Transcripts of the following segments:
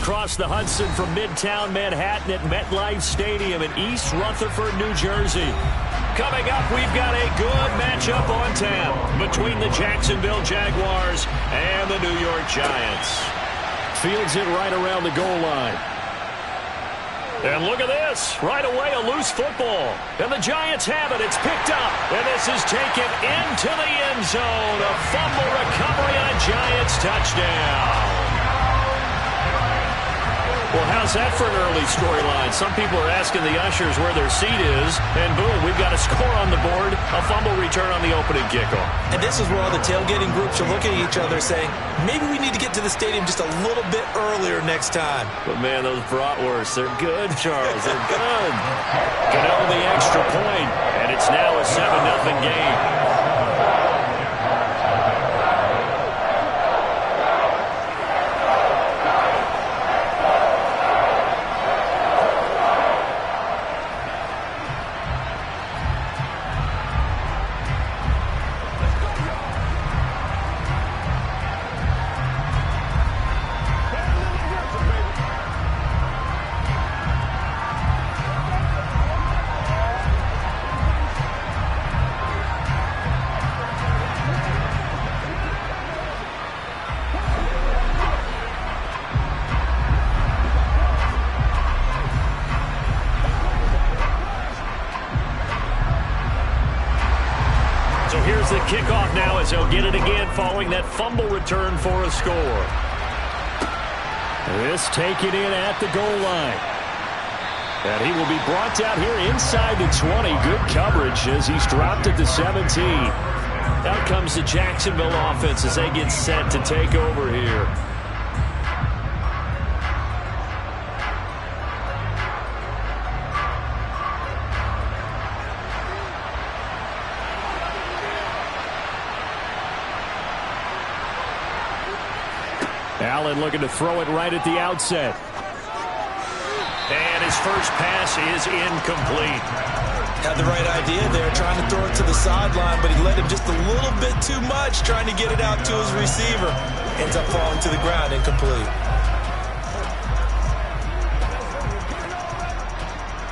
across the Hudson from Midtown Manhattan at MetLife Stadium in East Rutherford, New Jersey. Coming up, we've got a good matchup on tap between the Jacksonville Jaguars and the New York Giants. Fields it right around the goal line. And look at this. Right away, a loose football. And the Giants have it. It's picked up. And this is taken into the end zone. A fumble recovery and a Giants touchdown. Well, how's that for an early storyline? Some people are asking the ushers where their seat is, and boom, we've got a score on the board, a fumble return on the opening kickoff. And this is where all the tailgating groups are looking at each other saying, maybe we need to get to the stadium just a little bit earlier next time. But, man, those bratwursts, they're good, Charles. They're good. Goodell the extra point, and it's now a 7-0 game. Here's the kickoff now as he'll get it again following that fumble return for a score. This taken in at the goal line. And he will be brought down here inside the 20. Good coverage as he's dropped at the 17. Out comes the Jacksonville offense as they get set to take over here. Allen looking to throw it right at the outset. And his first pass is incomplete. Had the right idea there, trying to throw it to the sideline, but he led him just a little bit too much, trying to get it out to his receiver. Ends up falling to the ground, incomplete.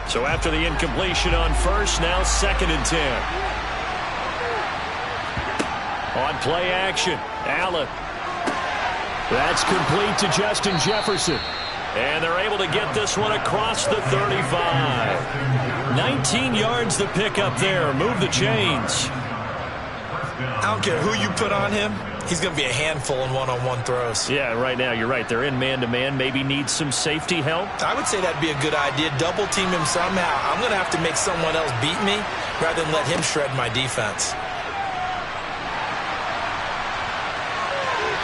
So after the incompletion on first, now 2nd and 10. On play action, Allen. That's complete to Justin Jefferson. And they're able to get this one across the 35. 19 yards the pickup there. Move the chains. I don't care who you put on him. He's going to be a handful in one-on-one throws. Yeah, right now you're right. They're in man-to-man. Maybe needs some safety help. I would say that'd be a good idea. Double team him somehow. I'm going to have to make someone else beat me rather than let him shred my defense.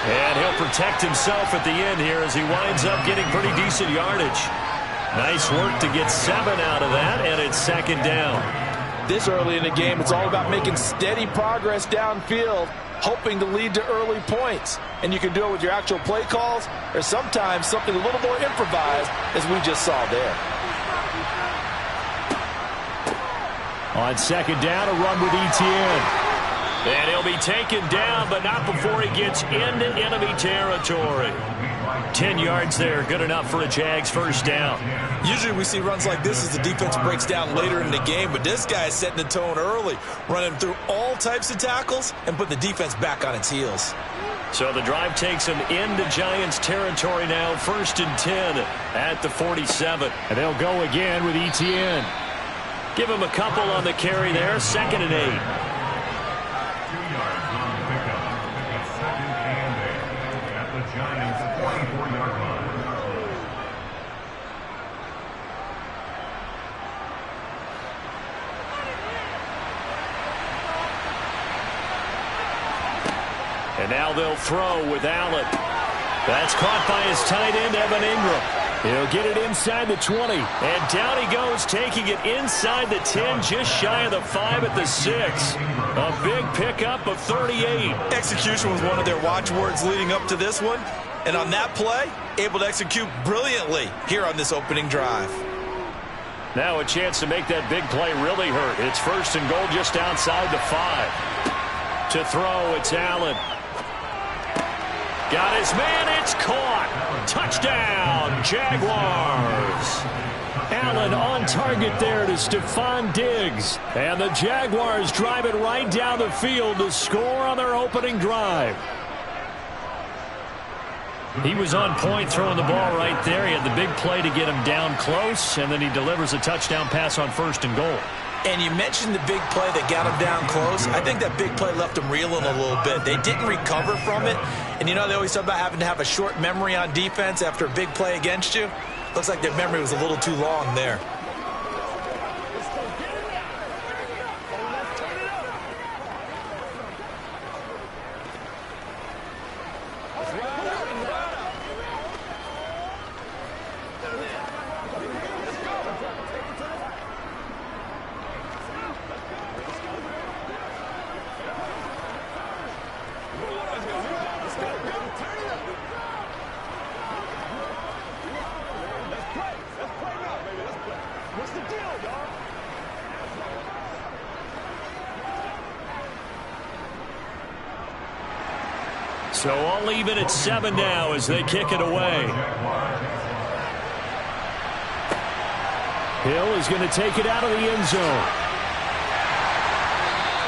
And he'll protect himself at the end here as he winds up getting pretty decent yardage. Nice work to get 7 out of that, and it's 2nd down. This early in the game, it's all about making steady progress downfield, hoping to lead to early points. And you can do it with your actual play calls or sometimes something a little more improvised, as we just saw there. On 2nd down, a run with Etienne. And he'll be taken down, but not before he gets into enemy territory. 10 yards there, good enough for a Jags first down. Usually we see runs like this as the defense breaks down later in the game, but this guy is setting the tone early, running through all types of tackles and put the defense back on its heels. So the drive takes him into Giants territory now, 1st and 10 at the 47. And they'll go again with Etienne. Give him a couple on the carry there, 2nd and 8. And now they'll throw with Allen. That's caught by his tight end, Evan Ingram. He'll get it inside the 20. And down he goes, taking it inside the 10, just shy of the 5 at the 6. A big pickup of 38. Execution was one of their watchwords leading up to this one. And on that play, able to execute brilliantly here on this opening drive. Now a chance to make that big play really hurt. It's 1st and goal just outside the 5. To throw, it's Allen. Got his man. It's caught. Touchdown, Jaguars. Allen on target there to Stephon Diggs. And the Jaguars drive it right down the field to score on their opening drive. He was on point throwing the ball right there. He had the big play to get him down close, and then he delivers a touchdown pass on 1st and goal. And you mentioned the big play that got him down close. I think that big play left him reeling a little bit. They didn't recover from it. And, you know, they always talk about having to have a short memory on defense after a big play against you. Looks like their memory was a little too long there. So I'll leave it at 7 now as they kick it away. Hill is going to take it out of the end zone.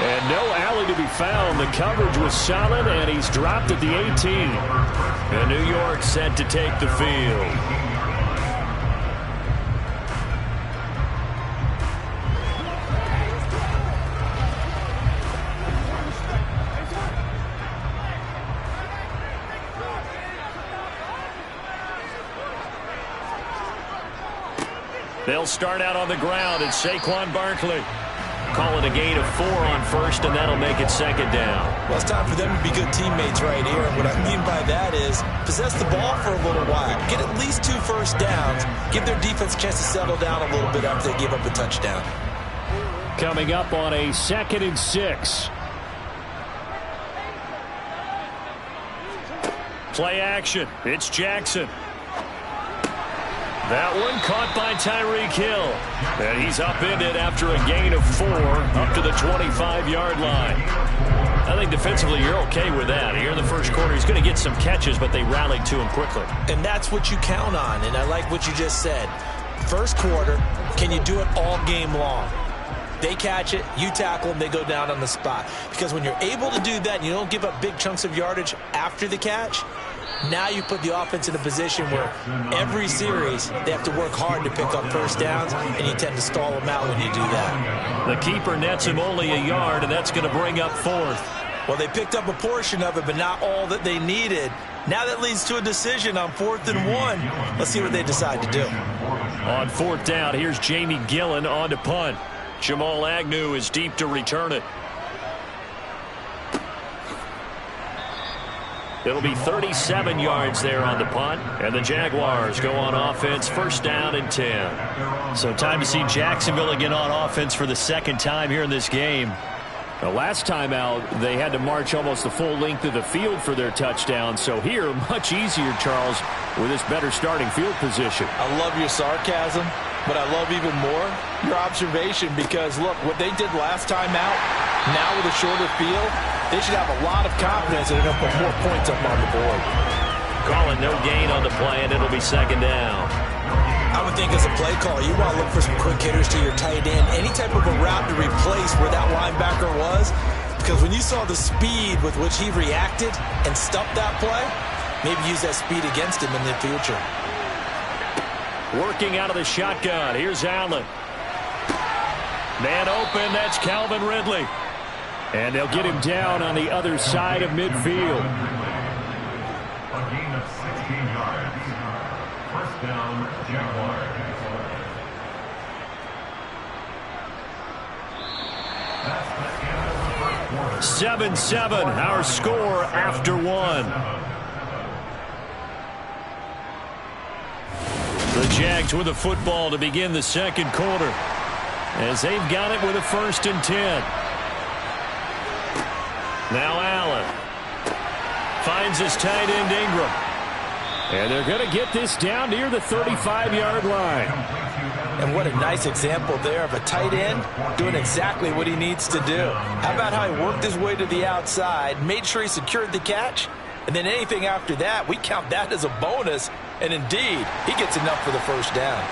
And no alley to be found. The coverage was solid, and he's dropped at the 18. And New York set to take the field. They'll start out on the ground. It's Saquon Barkley. Call it a gain of 4 on 1st, and that'll make it 2nd down. Well, it's time for them to be good teammates right here. And what I mean by that is possess the ball for a little while. Get at least 2 first downs. Give their defense a chance to settle down a little bit after they give up a touchdown. Coming up on a 2nd and 6. Play action. It's Jackson. That one caught by Tyreek Hill. And he's upended after a gain of 4 up to the 25-yard line. I think defensively you're okay with that. Here in the first quarter, he's going to get some catches, but they rallied to him quickly. And that's what you count on, and I like what you just said. First quarter, can you do it all game long? They catch it, you tackle them, they go down on the spot. Because when you're able to do that and you don't give up big chunks of yardage after the catch, now you put the offense in a position where every series they have to work hard to pick up first downs, and you tend to stall them out when you do that. The keeper nets him only a yard, and that's going to bring up 4th. Well, they picked up a portion of it, but not all that they needed. Now that leads to a decision on 4th and 1. Let's see what they decide to do. On 4th down, here's Jamie Gillen on to punt. Jamal Agnew is deep to return it. It'll be 37 yards there on the punt, and the Jaguars go on offense, 1st down and 10. So time to see Jacksonville again on offense for the 2nd time here in this game. The last time out, they had to march almost the full length of the field for their touchdown. So here, much easier, Charles, with this better starting field position. I love your sarcasm, but I love even more your observation, because, look, what they did last time out, now with a shorter field, they should have a lot of confidence that they're going to put more points up on the board. Calling no gain on the play, and it'll be 2nd down. I would think as a play caller, you want to look for some quick hitters to your tight end, any type of a route to replace where that linebacker was, because when you saw the speed with which he reacted and stuffed that play, maybe use that speed against him in the future. Working out of the shotgun. Here's Allen. Man open. That's Calvin Ridley. And they'll get him down on the other side of midfield. A gain of 16 yards. 1st down, Jaguars. 7-7, our score after 1. The Jags with the football to begin the 2nd quarter, as they've got it with a 1st and 10. Now Allen finds his tight end Ingram. And they're going to get this down near the 35-yard line. And what a nice example there of a tight end doing exactly what he needs to do. How about how he worked his way to the outside, made sure he secured the catch, And then anything after that, we count that as a bonus. And indeed, he gets enough for the first down.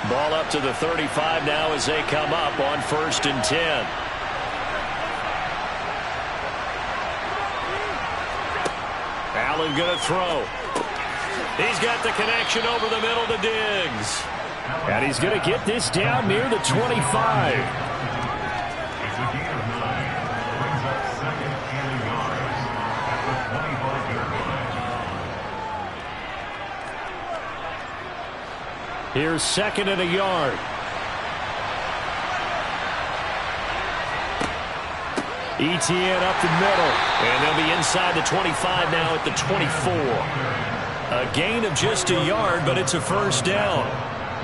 Ball up to the 35 now as they come up on 1st and 10. Allen going to throw. He's got the connection over the middle to Diggs. And he's going to get this down near the 25. It's a gain of 9. Brings up 2nd and yards at the 25-yard line. Here's 2nd and a yard. ETN up the middle. And they'll be inside the 25 now at the 24. A gain of just a yard, but it's a first down.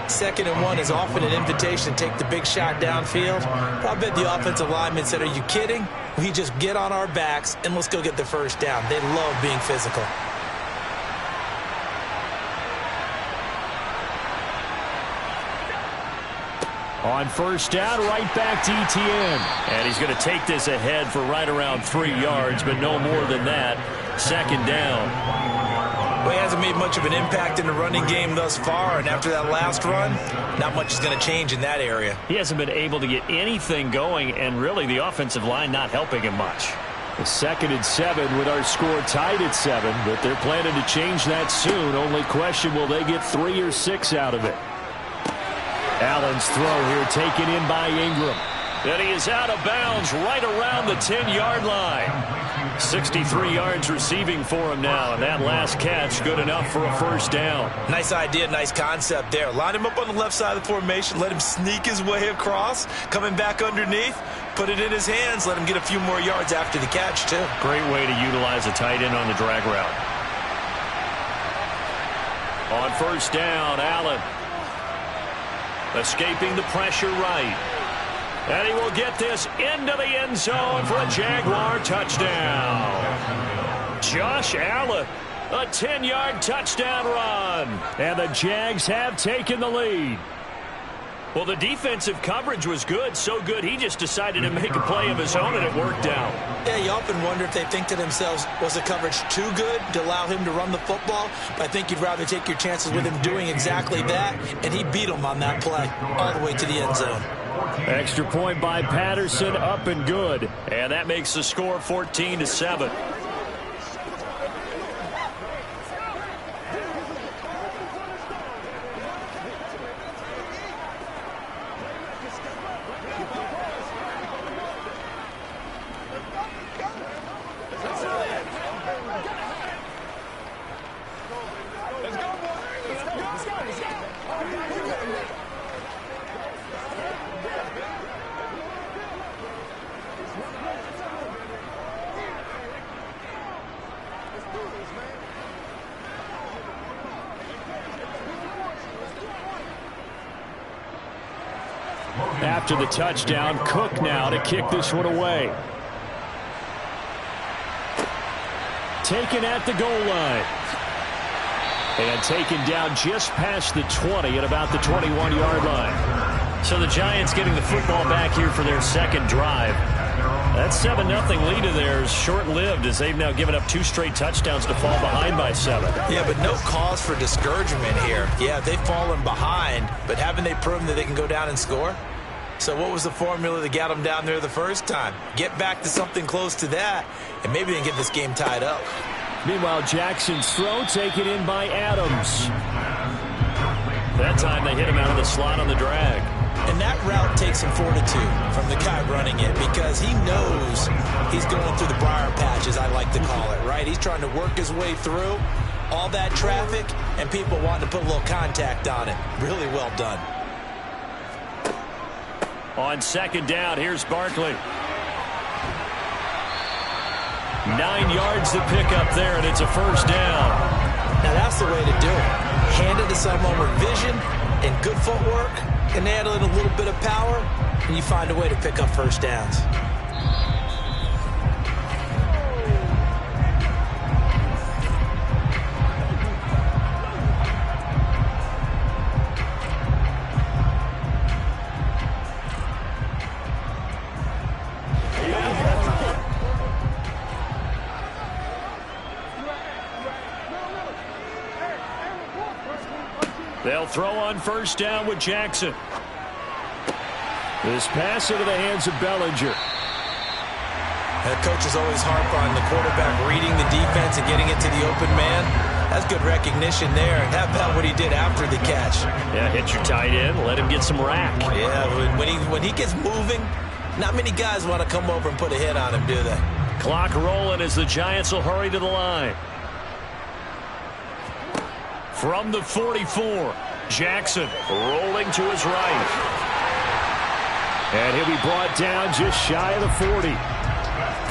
2nd and 1 is often an invitation to take the big shot downfield. I bet the offensive lineman said, are you kidding? We just get on our backs and let's go get the first down. They love being physical. On 1st down, right back to ETN. And he's going to take this ahead for right around 3 yards, but no more than that. 2nd down. Well, he hasn't made much of an impact in the running game thus far, and after that last run, not much is going to change in that area. He hasn't been able to get anything going, and really the offensive line not helping him much. The 2nd and 7 with our score tied at 7, but they're planning to change that soon. Only question, will they get 3 or 6 out of it? Allen's throw here taken in by Ingram. And he is out of bounds right around the 10-yard line. 63 yards receiving for him now, and that last catch good enough for a first down. Nice idea, nice concept there. Line him up on the left side of the formation, let him sneak his way across, coming back underneath, put it in his hands, let him get a few more yards after the catch, too. Great way to utilize a tight end on the drag route. On 1st down, Allen. Escaping the pressure right. And he will get this into the end zone for a Jaguar touchdown. Josh Allen, a 10-yard touchdown run. And the Jags have taken the lead. Well, the defensive coverage was good, so good he just decided to make a play of his own, and it worked out. Yeah, you often wonder if they think to themselves, was the coverage too good to allow him to run the football? But I think you'd rather take your chances with him doing exactly that, and he beat him on that play all the way to the end zone. Extra point by Patterson, up and good. And that makes the score 14-7. After the touchdown, Cook now to kick this one away. Taken at the goal line. And taken down just past the 20 at about the 21-yard line. So the Giants getting the football back here for their second drive. That 7-0 lead of theirs short-lived as they've now given up 2 straight touchdowns to fall behind by 7. Yeah, but no cause for discouragement here. Yeah, they've fallen behind, but haven't they proven that they can go down and score? So what was the formula that got them down there the first time? Get back to something close to that, and maybe they can get this game tied up. Meanwhile, Jackson's throw taken in by Adams. That time they hit him out of the slot on the drag. And that route takes some fortitude from the guy running it because he knows he's going through the briar patch, as I like to call it, right? He's trying to work his way through all that traffic and people wanting to put a little contact on it. Really well done. On 2nd down, here's Barkley. 9 yards to pick up there, and it's a first down. Now that's the way to do it. Hand it to someone with vision and good footwork, and add in a little bit of power, and you find a way to pick up first downs. They'll throw on first down with Jackson. This pass into the hands of Bellinger. The coaches always harp on the quarterback reading the defense and getting it to the open man. That's good recognition there. And how about what he did after the catch? Yeah, hit your tight end, let him get some rack. Yeah, when he gets moving, not many guys want to come over and put a hit on him, do they? Clock rolling as the Giants will hurry to the line. From the 44, Jackson rolling to his right. And he'll be brought down just shy of the 40.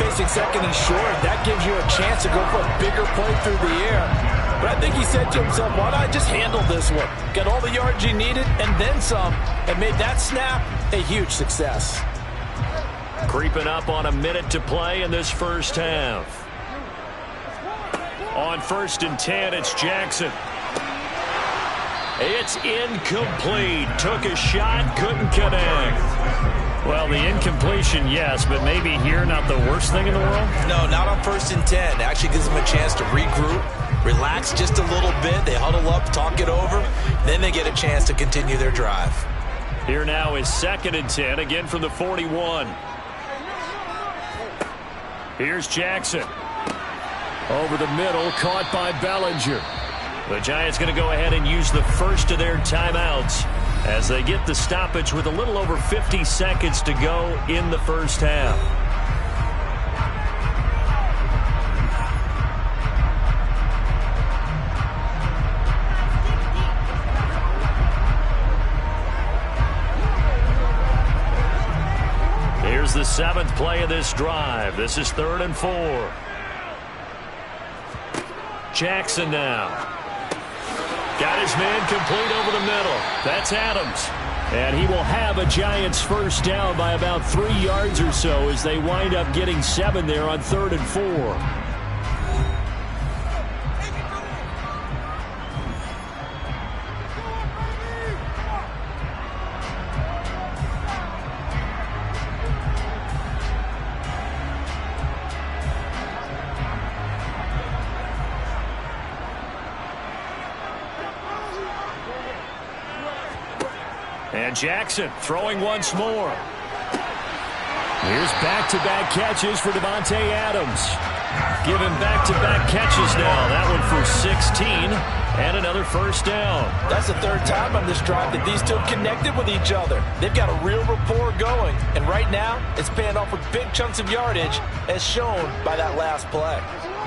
Facing second and short, that gives you a chance to go for a bigger play through the air. But I think he said to himself, why not just handle this one? Got all the yards you needed and then some, and made that snap a huge success. Creeping up on a minute to play in this first half. On first and 10, it's Jackson. It's incomplete. Took a shot, couldn't connect. Well, the incompletion, yes, but maybe here not the worst thing in the world? No, not on first and 10. It actually gives them a chance to regroup, relax just a little bit. They huddle up, talk it over. Then they get a chance to continue their drive. Here now is second and 10, again from the 41. Here's Jackson. Over the middle, caught by Bellinger. The Giants going to go ahead and use the first of their timeouts as they get the stoppage with a little over 50 seconds to go in the first half. Here's the 7th play of this drive. This is 3rd and 4. Jackson now. Got his man complete over the middle. That's Adams. And he will have a Giants first down by about 3 yards or so as they wind up getting 7 there on 3rd and 4. And Jackson throwing once more. Here's back-to-back catches for Davante Adams. Giving back-to-back catches now. That one for 16 and another first down. That's the 3rd time on this drive that these two have connected with each other. They've got a real rapport going. And right now, it's paying off with big chunks of yardage as shown by that last play.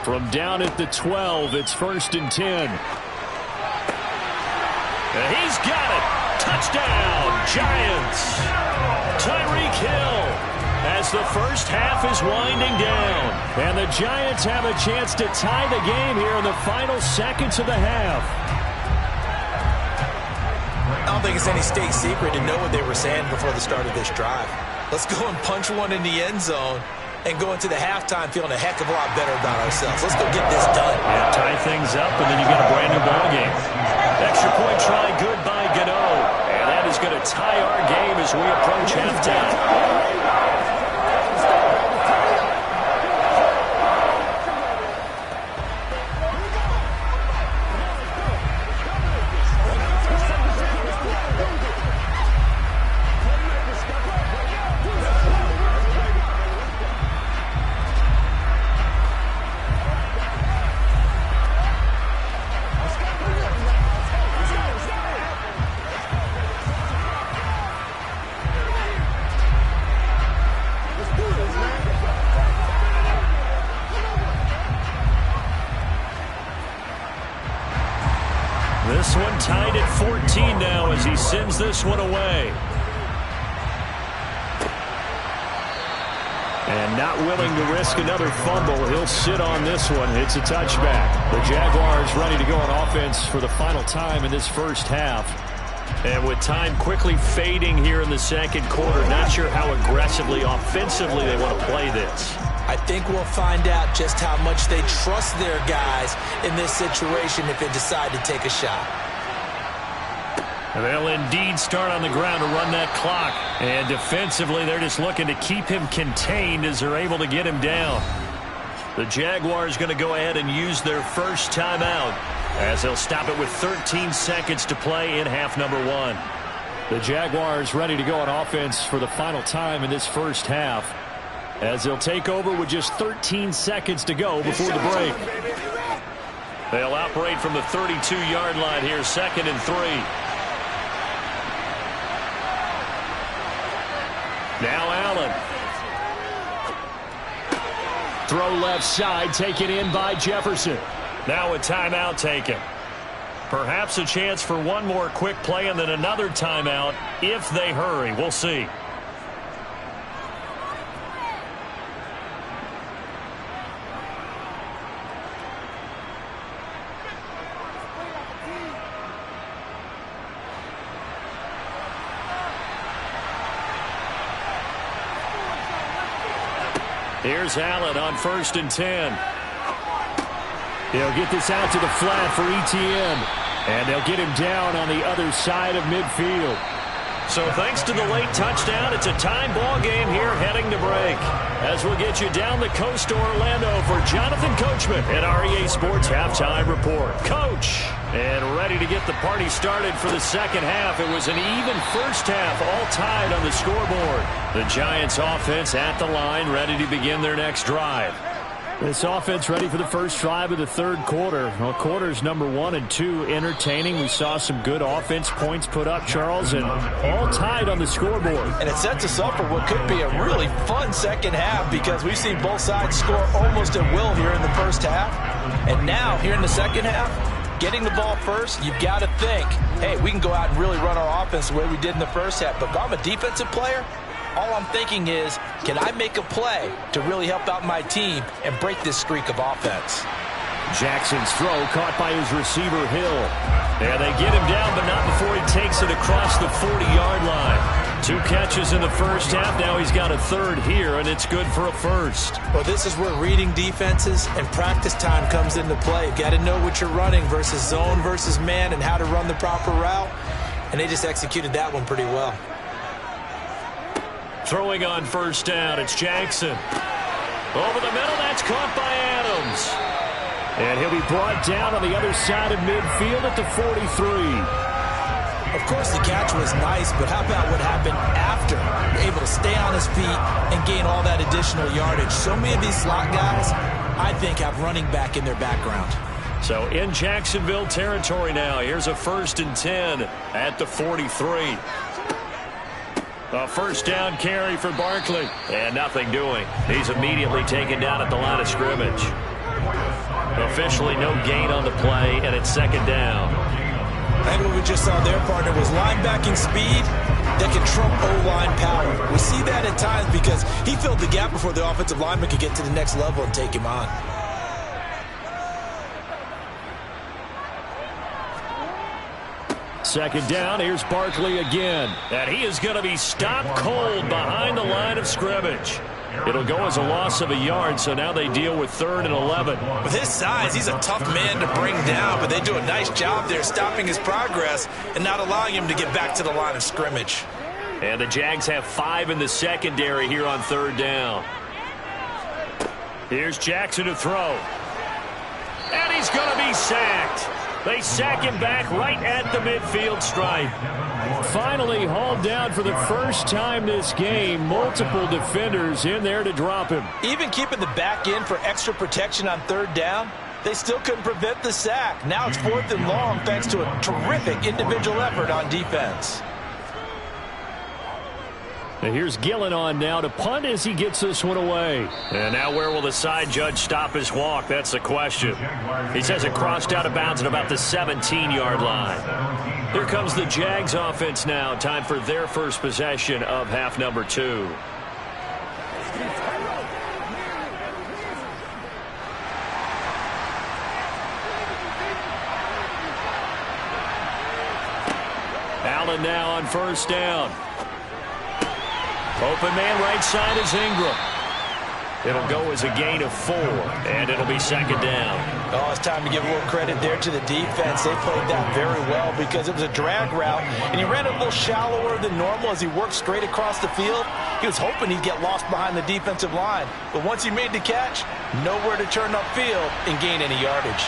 From down at the 12, it's 1st and 10. And he's got it. Touchdown, Giants. Tyreek Hill as the first half is winding down. And the Giants have a chance to tie the game here in the final seconds of the half. I don't think it's any state secret to know what they were saying before the start of this drive. Let's go and punch one in the end zone and go into the halftime feeling a heck of a lot better about ourselves. Let's go get this done. Yeah, tie things up, and then you get a brand new ball game. Extra point try good by Gano. And that is going to tie our game as we approach halftime. This one tied at 14 now as he sends this one away. And not willing to risk another fumble. He'll sit on this one. It's a touchback. The Jaguars ready to go on offense for the final time in this first half. And with time quickly fading here in the second quarter, not sure how aggressively, offensively they want to play this. I think we'll find out just how much they trust their guys in this situation if they decide to take a shot. They'll indeed start on the ground to run that clock. And defensively, they're just looking to keep him contained as they're able to get him down. The Jaguars going to go ahead and use their first timeout. as they'll stop it with 13 seconds to play in half number 1. The Jaguars ready to go on offense for the final time in this first half, as they'll take over with just 13 seconds to go before the break. They'll operate from the 32-yard line here, 2nd and 3. Now Allen. Throw left side, taken in by Jefferson. Now a timeout taken. Perhaps a chance for one more quick play and then another timeout if they hurry. We'll see. Here's Allen on 1st and 10. They'll get this out to the flat for ETN. And they'll get him down on the other side of midfield. So thanks to the late touchdown, it's a time ball game here heading to break. As we'll get you down the coast to Orlando for Jonathan Coachman at our EA Sports Halftime Report. Coach, and ready to get the party started for the second half. It was an even first half, all tied on the scoreboard. The Giants offense at the line, ready to begin their next drive. This offense ready for the first drive of the third quarter. Well, quarters number 1 and 2 entertaining. We saw some good offense points put up, Charles, and all tied on the scoreboard. And it sets us up for what could be a really fun second half, because we've seen both sides score almost at will here in the first half. And now, here in the second half, getting the ball first, you've got to think, hey, we can go out and really run our offense the way we did in the first half. But if I'm a defensive player, all I'm thinking is, can I make a play to really help out my team and break this streak of offense? Jackson's throw caught by his receiver, Hill. Yeah, they get him down, but not before he takes it across the 40-yard line. 2 catches in the first half. Now he's got a third here, and it's good for a first. Well, this is where reading defenses and practice time comes into play. You've got to know what you're running versus zone versus man and how to run the proper route. And they just executed that one pretty well. Throwing on first down, it's Jackson. Over the middle, that's caught by Adams. And he'll be brought down on the other side of midfield at the 43. Of course, the catch was nice, but how about what happened after? Able to stay on his feet and gain all that additional yardage. So many of these slot guys, I think, have running back in their background. So in Jacksonville territory now, here's a 1st and 10 at the 43. A first down carry for Barkley. And nothing doing. He's immediately taken down at the line of scrimmage. Officially no gain on the play, and it's 2nd down. And what we just saw their partner was linebacking speed that can trump O-line power. We see that at times because he filled the gap before the offensive lineman could get to the next level and take him on. Second down, here's Barkley again. And he is going to be stopped cold behind the line of scrimmage. It'll go as a loss of a yard, so now they deal with 3rd and 11. With his size, he's a tough man to bring down, but they do a nice job there stopping his progress and not allowing him to get back to the line of scrimmage. And the Jags have 5 in the secondary here on 3rd down. Here's Jackson to throw. And he's going to be sacked. They sack him back right at the midfield stripe. Finally hauled down for the first time this game. Multiple defenders in there to drop him. Even keeping the back end for extra protection on 3rd down, they still couldn't prevent the sack. Now it's 4th and long thanks to a terrific individual effort on defense. And here's Gillen on now to punt as he gets this one away. And now where will the side judge stop his walk? That's the question. He says it crossed out of bounds at about the 17-yard line. Here comes the Jags offense now. Time for their first possession of half number 2. Allen now on first down. Open man right side is Ingram. It'll go as a gain of 4, and it'll be 2nd down. Oh, it's time to give a little credit there to the defense. They played that very well because it was a drag route, and he ran a little shallower than normal as he worked straight across the field. He was hoping he'd get lost behind the defensive line, but once he made the catch, nowhere to turn upfield and gain any yardage.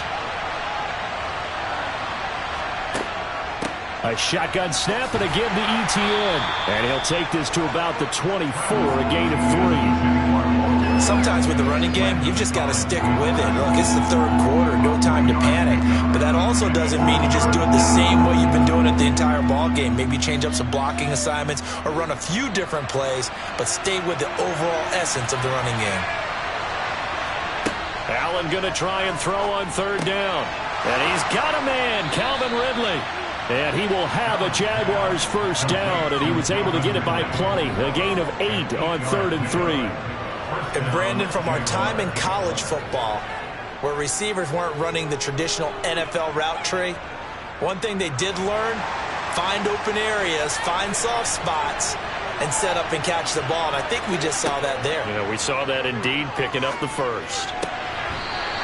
A shotgun snap and again to Etienne. And he'll take this to about the 24, a gain of 3. Sometimes with the running game, you've just got to stick with it. Look, it's the third quarter, no time to panic. But that also doesn't mean you just do it the same way you've been doing it the entire ball game. Maybe change up some blocking assignments or run a few different plays, but stay with the overall essence of the running game. Allen going to try and throw on third down. And he's got a man, Calvin Ridley. And he will have a Jaguars first down, and he was able to get it by plenty. A gain of 8 on 3rd and 3. And Brandon, from our time in college football, where receivers weren't running the traditional NFL route tree, one thing they did learn, find open areas, find soft spots, and set up and catch the ball. And I think we just saw that there. Yeah, we saw that indeed, picking up the first.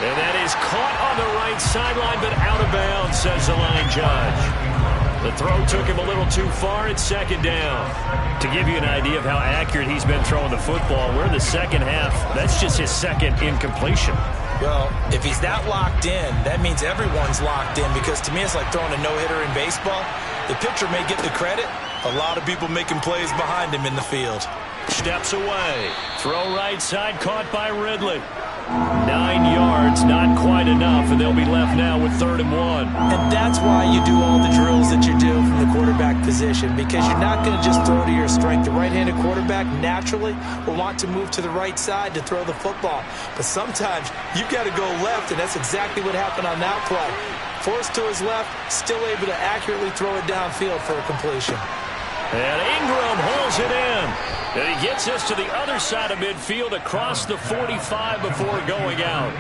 And that is caught on the right sideline, but out of bounds, says the line judge. The throw took him a little too far. It's second down. To give you an idea of how accurate he's been throwing the football, we're in the second half. That's just his second incompletion. Well, if he's that locked in, that means everyone's locked in, because to me it's like throwing a no-hitter in baseball. The pitcher may get the credit. A lot of people making plays behind him in the field. Steps away. Throw right side, caught by Ridley. 9 yards, not quite enough, and they'll be left now with 3rd and 1. And that's why you do all the drills that you do from the quarterback position, because you're not going to just throw to your strength. The right-handed quarterback naturally will want to move to the right side to throw the football. But sometimes you've got to go left, and that's exactly what happened on that play. Forced to his left, still able to accurately throw it downfield for a completion. And Ingram holds it in. And he gets us to the other side of midfield across the 45 before going out.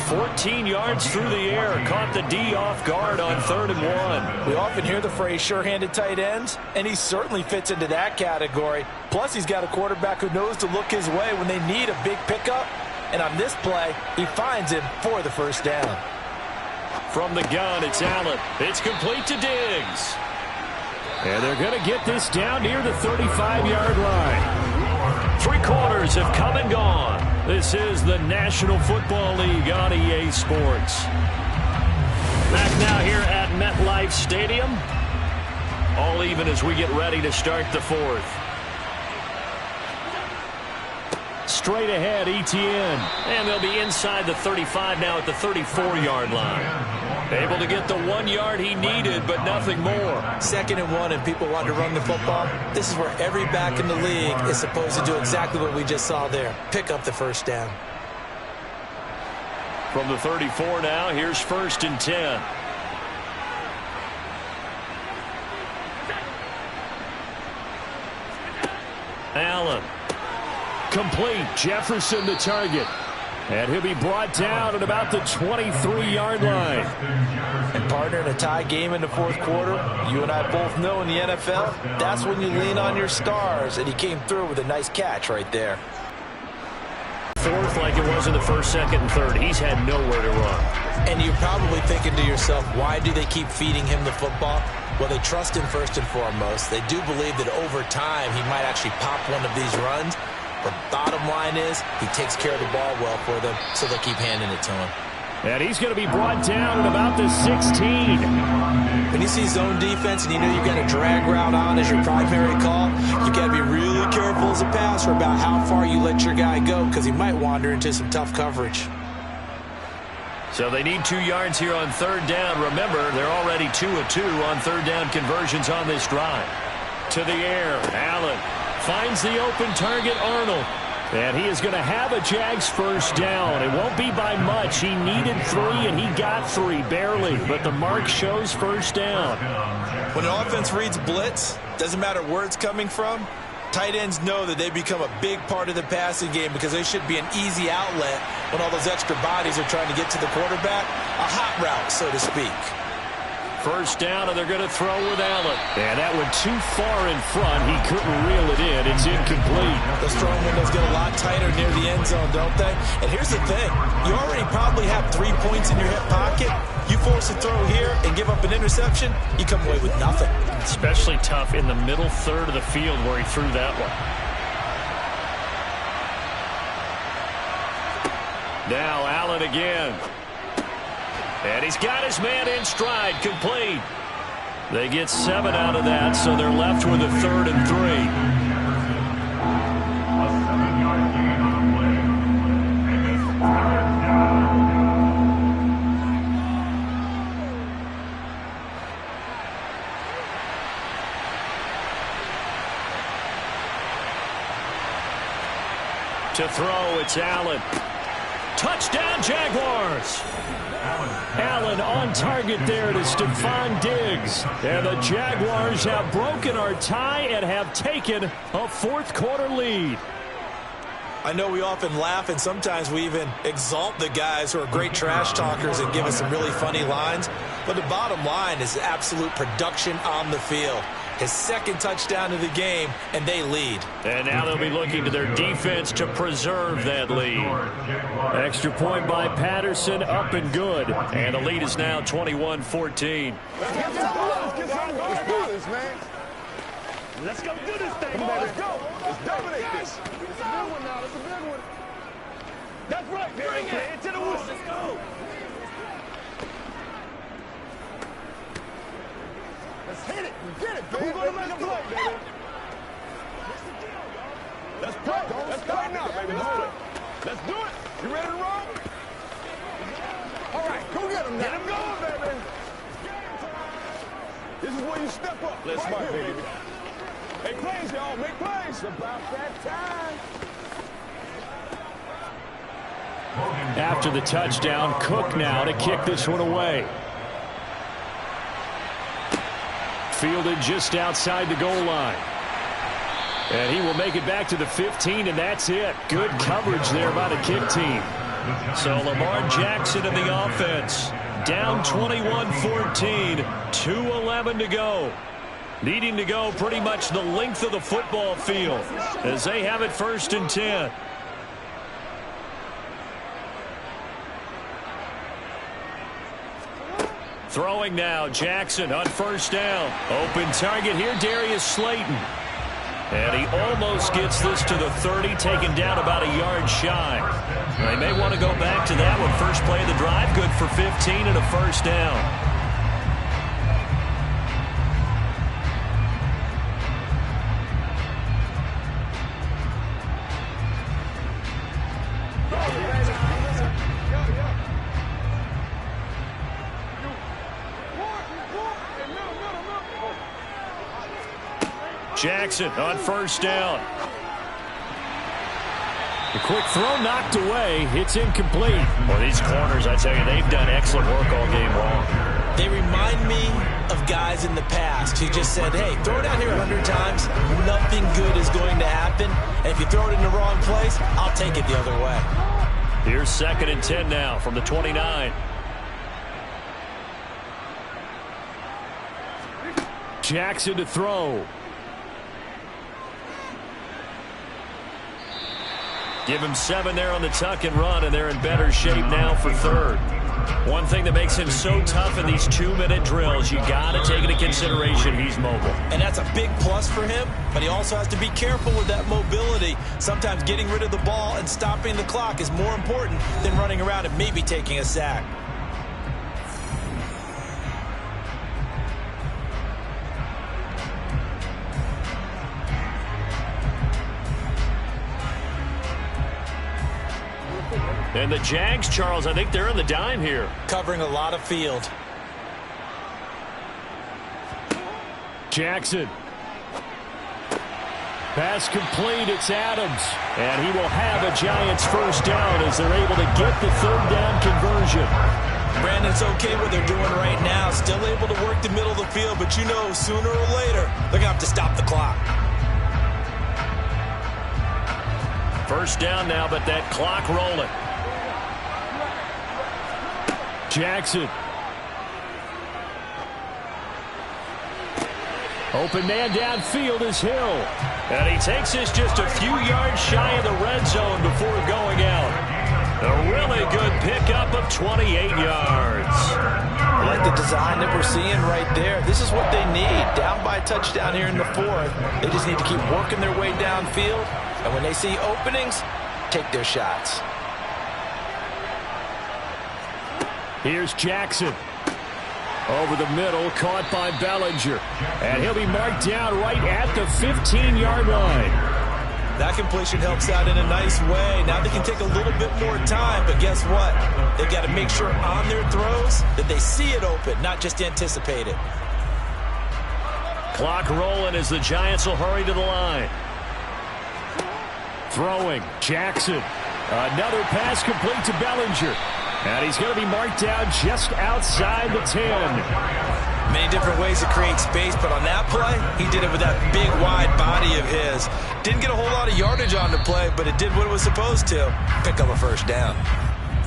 14 yards through the air. Caught the D off guard on 3rd and 1. We often hear the phrase sure-handed tight ends, and he certainly fits into that category. Plus, he's got a quarterback who knows to look his way when they need a big pickup. And on this play, he finds him for the first down. From the gun, it's Allen. It's complete to Diggs. And they're going to get this down near the 35-yard line. 3 quarters have come and gone. This is the National Football League on EA Sports. Back now here at MetLife Stadium. All even as we get ready to start the 4th. Straight ahead, Etienne. And they'll be inside the 35 now at the 34-yard line. Able to get the 1 yard he needed, but nothing more. 2nd and 1, and people want to run the football. This is where every back in the league is supposed to do exactly what we just saw there. Pick up the first down. From the 34 now, here's 1st and 10. Allen. Complete. Jefferson the target. And he'll be brought down at about the 23-yard line. And partner, in a tie game in the 4th quarter, you and I both know in the NFL, that's when you lean on your stars. And he came through with a nice catch right there. 4th like it was in the 1st, 2nd, and 3rd. He's had nowhere to run. And you're probably thinking to yourself, why do they keep feeding him the football? Well, they trust him first and foremost. They do believe that over time he might actually pop one of these runs. But bottom line is, he takes care of the ball well for them, so they'll keep handing it to him. And he's going to be brought down at about the 16. When you see zone defense and you know you've got a drag route on as your primary call, you've got to be really careful as a passer about how far you let your guy go, because he might wander into some tough coverage. So they need 2 yards here on 3rd down. Remember, they're already 2 of 2 on 3rd down conversions on this drive. To the air, Allen. Finds the open target, Arnold. And he is going to have a Jags first down. It won't be by much. He needed 3, and he got 3, barely. But the mark shows first down. When an offense reads blitz, doesn't matter where it's coming from, tight ends know that they become a big part of the passing game, because they should be an easy outlet when all those extra bodies are trying to get to the quarterback. A hot route, so to speak. First down, and they're going to throw with Allen. And that went too far in front. He couldn't reel it in. It's incomplete. The strong windows get a lot tighter near the end zone, don't they? And here's the thing. You already probably have 3 points in your hip pocket. You force a throw here and give up an interception, you come away with nothing. Especially tough in the middle third of the field where he threw that one. Now Allen again. And he's got his man in stride, complete. They get 7 out of that, so they're left with a 3rd and 3. A 7-yard gain on the play. And it's 4th down. To throw, it's Allen. Touchdown, Jaguars! Allen on target there to Stephon Diggs. And the Jaguars have broken our tie and have taken a 4th quarter lead. I know we often laugh and sometimes we even exalt the guys who are great trash talkers and give us some really funny lines. But the bottom line is absolute production on the field. His 2nd touchdown of the game, and they lead. And now they'll be looking to their defense to preserve that lead. Extra point by Patterson, up and good. And the lead is now 21-14. Let's do this, man. Let's go do this thing, baby. Let's go. Let's dominate this. It's a big one now. It's a big one. That's right, man. Bring it to the woods. Let's go. Let's hit it. Get it, baby. We're going to make a play, baby. Let's play. Let's play now, baby. Let's do it. You ready to roll? All right, go get him now. Get him going, baby. This is where you step up. Let's smart, baby. Make plays, y'all. Make plays. It's about that time. After the touchdown, Cook now to kick this one away. Fielded just outside the goal line. And he will make it back to the 15, and that's it. Good coverage there by the kick team. So Lamar Jackson in the offense. Down 21-14, 2:11 to go. Needing to go pretty much the length of the football field as they have it 1st and 10. Throwing now, Jackson on 1st down. Open target here, Darius Slayton. And he almost gets this to the 30, taken down about a yard shy. They may want to go back to that one. First play of the drive, good for 15 and a 1st down. Jackson on 1st down. The quick throw knocked away. It's incomplete. Well, these corners, I tell you, they've done excellent work all game long. They remind me of guys in the past who just said, hey, throw it down here 100 times. Nothing good is going to happen. And if you throw it in the wrong place, I'll take it the other way. Here's 2nd and 10 now from the 29. Jackson to throw. Give him 7 there on the tuck and run, and they're in better shape now for 3rd. One thing that makes him so tough in these 2-minute drills, you got to take into consideration he's mobile. And that's a big plus for him, but he also has to be careful with that mobility. Sometimes getting rid of the ball and stopping the clock is more important than running around and maybe taking a sack. And the Jags, Charles, I think they're on the dime here. Covering a lot of field. Jackson. Pass complete. It's Adams. And he will have a Giants 1st down as they're able to get the 3rd down conversion. Brandon, it's okay what they're doing right now. Still able to work the middle of the field, but you know sooner or later they're going to have to stop the clock. 1st down now, but that clock rolling. Jackson. Open man downfield is Hill. And he takes this just a few yards shy of the red zone before going out. A really good pickup of 28 yards. I like the design that we're seeing right there. This is what they need. Down by a touchdown here in the 4th. They just need to keep working their way downfield. And when they see openings, take their shots. Here's Jackson. Over the middle, caught by Bellinger. And he'll be marked down right at the 15-yard line. That completion helps out in a nice way. Now they can take a little bit more time, but guess what? They've got to make sure on their throws that they see it open, not just anticipate it. Clock rolling as the Giants will hurry to the line. Throwing, Jackson. Another pass complete to Bellinger. And he's going to be marked down just outside the 10. Many different ways to create space, but on that play, he did it with that big, wide body of his. Didn't get a whole lot of yardage on the play, but it did what it was supposed to. Pick up a first down.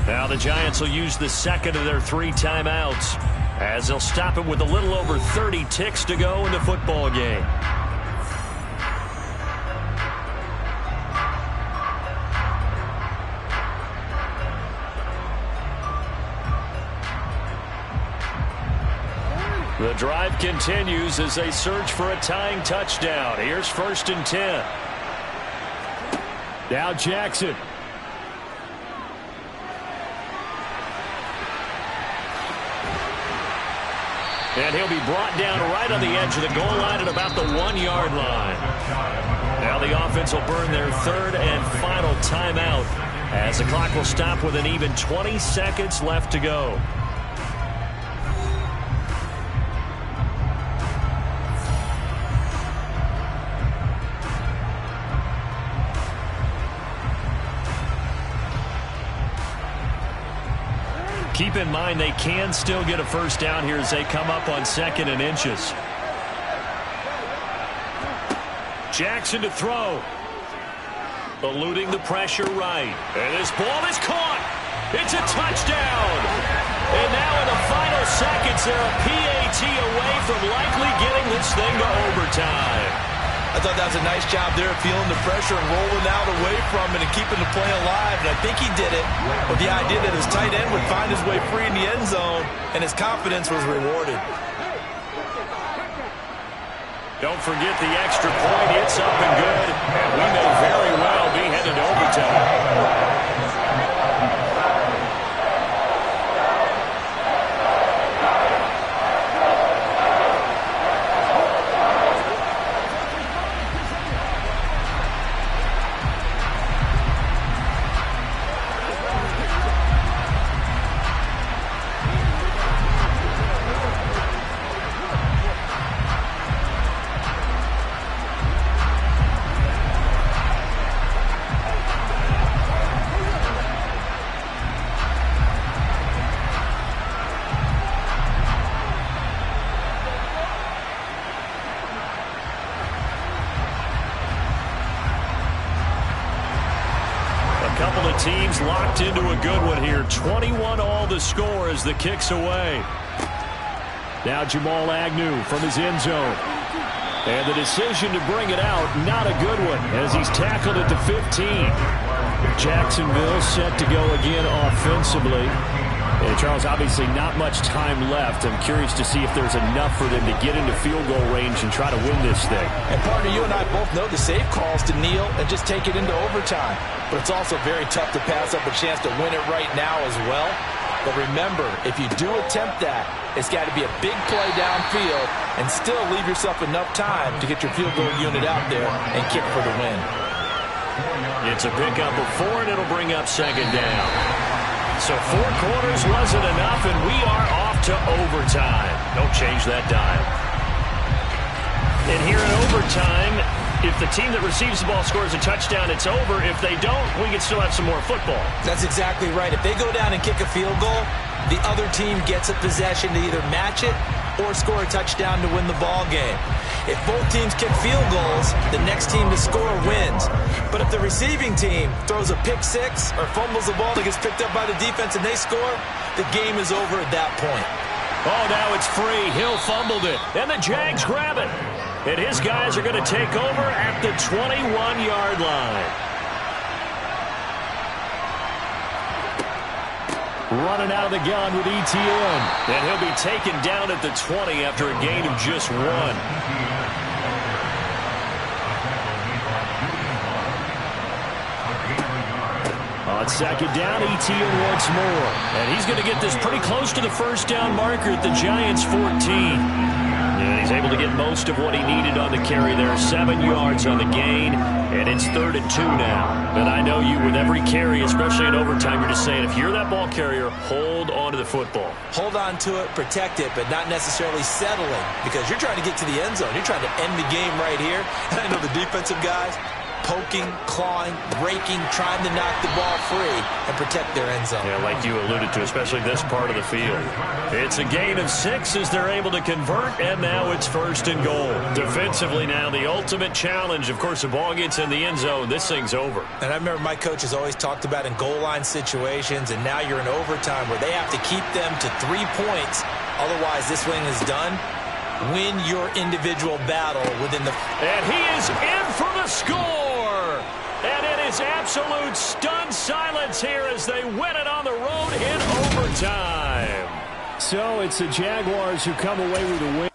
Now the Giants will use the second of their 3 timeouts as they'll stop it with a little over 30 ticks to go in the football game. The drive continues as they search for a tying touchdown. Here's 1st and 10. Now Jackson. And he'll be brought down right on the edge of the goal line at about the 1-yard line. Now the offense will burn their 3rd and final timeout as the clock will stop with an even 20 seconds left to go. Keep in mind they can still get a first down here as they come up on 2nd and inches. Jackson to throw. Eluding the pressure right. And this ball is caught. It's a touchdown. And now in the final seconds, they're a PAT away from likely getting this thing to overtime. I thought that was a nice job there, feeling the pressure and rolling out away from it and keeping the play alive. And I think he did it with the idea that his tight end would find his way free in the end zone, and his confidence was rewarded. Don't forget the extra point. It's up and good, and we may very well be headed to overtime. Teams locked into a good one here. 21 all the score as the kick's away. Now Jamal Agnew from his end zone. And the decision to bring it out, not a good one, as he's tackled at the 15. Jacksonville set to go again offensively. And Charles, obviously not much time left. I'm curious to see if there's enough for them to get into field goal range and try to win this thing. And partner, you and I both know the safe calls to kneel and just take it into overtime. But it's also very tough to pass up a chance to win it right now as well. But remember, if you do attempt that, it's got to be a big play downfield and still leave yourself enough time to get your field goal unit out there and kick for the win. It's a pickup of 4, and it'll bring up 2nd down. So 4 quarters wasn't enough, and we are off to overtime. Don't change that dial. And here in overtime, if the team that receives the ball scores a touchdown, it's over. If they don't, we can still have some more football. That's exactly right. If they go down and kick a field goal, the other team gets a possession to either match it or score a touchdown to win the ball game. If both teams kick field goals, the next team to score wins. But if the receiving team throws a pick six or fumbles the ball that gets picked up by the defense and they score, the game is over at that point. Oh, now it's free. Hill fumbled it. And the Jags grab it. And his guys are going to take over at the 21-yard line. Running out of the gun with ETN. And he'll be taken down at the 20 after a gain of just 1. On second down, Etienne once more. And he's going to get this pretty close to the first down marker at the Giants' 14. And he's able to get most of what he needed on the carry there. 7 yards on the gain, and it's 3rd and 2 now. And I know you, with every carry, especially in overtime, you're just saying, if you're that ball carrier, hold on to the football. Hold on to it, protect it, but not necessarily settling, because you're trying to get to the end zone. You're trying to end the game right here. And I know the defensive guys, poking, clawing, breaking, trying to knock the ball free and protect their end zone. Yeah, like you alluded to, especially this part of the field. It's a gain of 6 as they're able to convert, and now it's 1st and goal. Defensively now, the ultimate challenge. Of course, the ball gets in the end zone, this thing's over. And I remember my coaches always talked about in goal line situations, and now you're in overtime where they have to keep them to 3 points. Otherwise, this thing is done. Win your individual battle within the... And he is in for the score! And it is absolute stunned silence here as they win it on the road in overtime. So it's the Jaguars who come away with a win.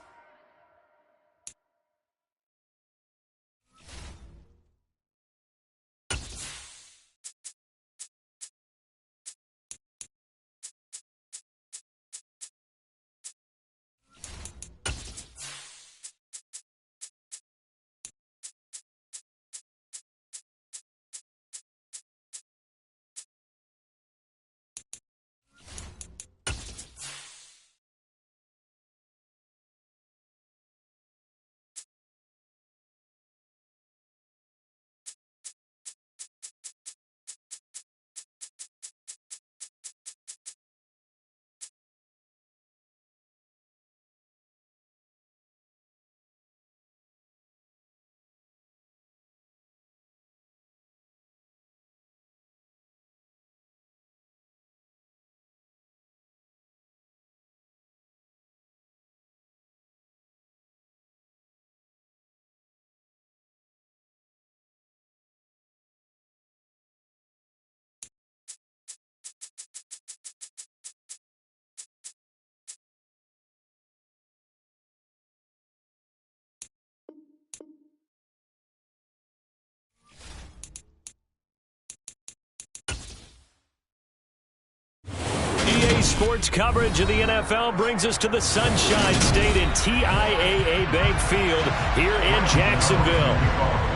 Sports coverage of the NFL brings us to the Sunshine State in TIAA Bank Field here in Jacksonville.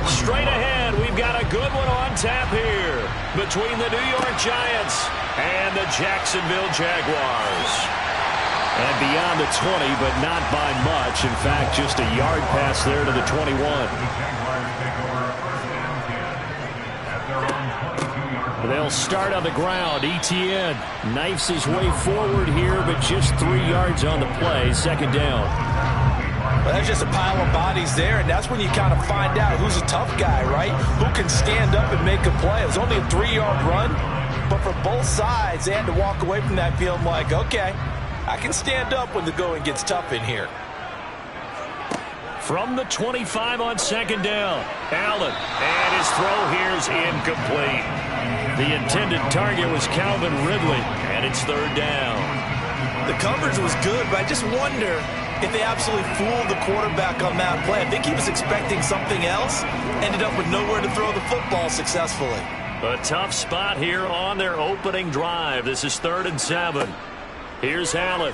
Straight ahead, we've got a good one on tap here between the New York Giants and the Jacksonville Jaguars. And beyond the 20, but not by much. In fact, just a yard pass there to the 21. They'll start on the ground. Etienne knifes his way forward here, but just 3 yards on the play. Second down. Well, that's just a pile of bodies there, and that's when you kind of find out who's a tough guy, right? Who can stand up and make a play. It was only a 3-yard run, but for both sides, they had to walk away from that field like, okay, I can stand up when the going gets tough in here. From the 25 on second down, Allen, and his throw here is incomplete. The intended target was Calvin Ridley, and it's third down. The coverage was good, but I just wonder if they absolutely fooled the quarterback on that play. I think he was expecting something else, ended up with nowhere to throw the football successfully. A tough spot here on their opening drive. This is 3rd and 7. Here's Allen.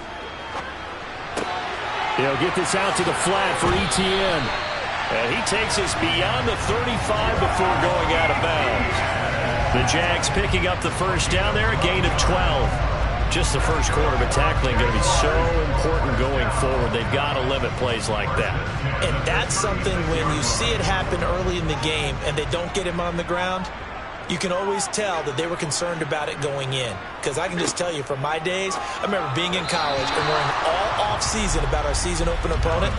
He'll get this out to the flat for Etienne. And he takes us beyond the 35 before going out of bounds. The Jags picking up the first down there, a gain of 12. Just the first quarter, but tackling going to be so important going forward. They've got to limit plays like that. And that's something when you see it happen early in the game and they don't get him on the ground, you can always tell that they were concerned about it going in. Because I can just tell you from my days, I remember being in college and worrying all off-season about our season open opponent,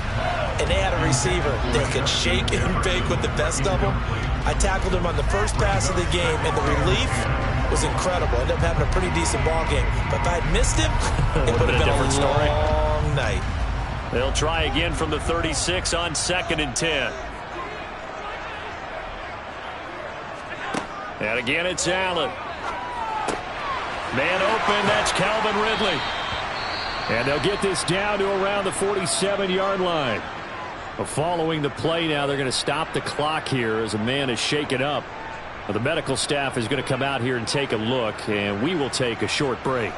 and they had a receiver that could shake and bake with the best of them. I tackled him on the first pass of the game, and the relief was incredible. Ended up having a pretty decent ball game. But if I had missed him, it would have been a different story. Long night. They'll try again from the 36 on 2nd and 10. And again, it's Allen. Man open, that's Calvin Ridley. And they'll get this down to around the 47-yard line. Following the play now, they're going to stop the clock here as a man is shaken up. Well, the medical staff is going to come out here and take a look, and we will take a short break.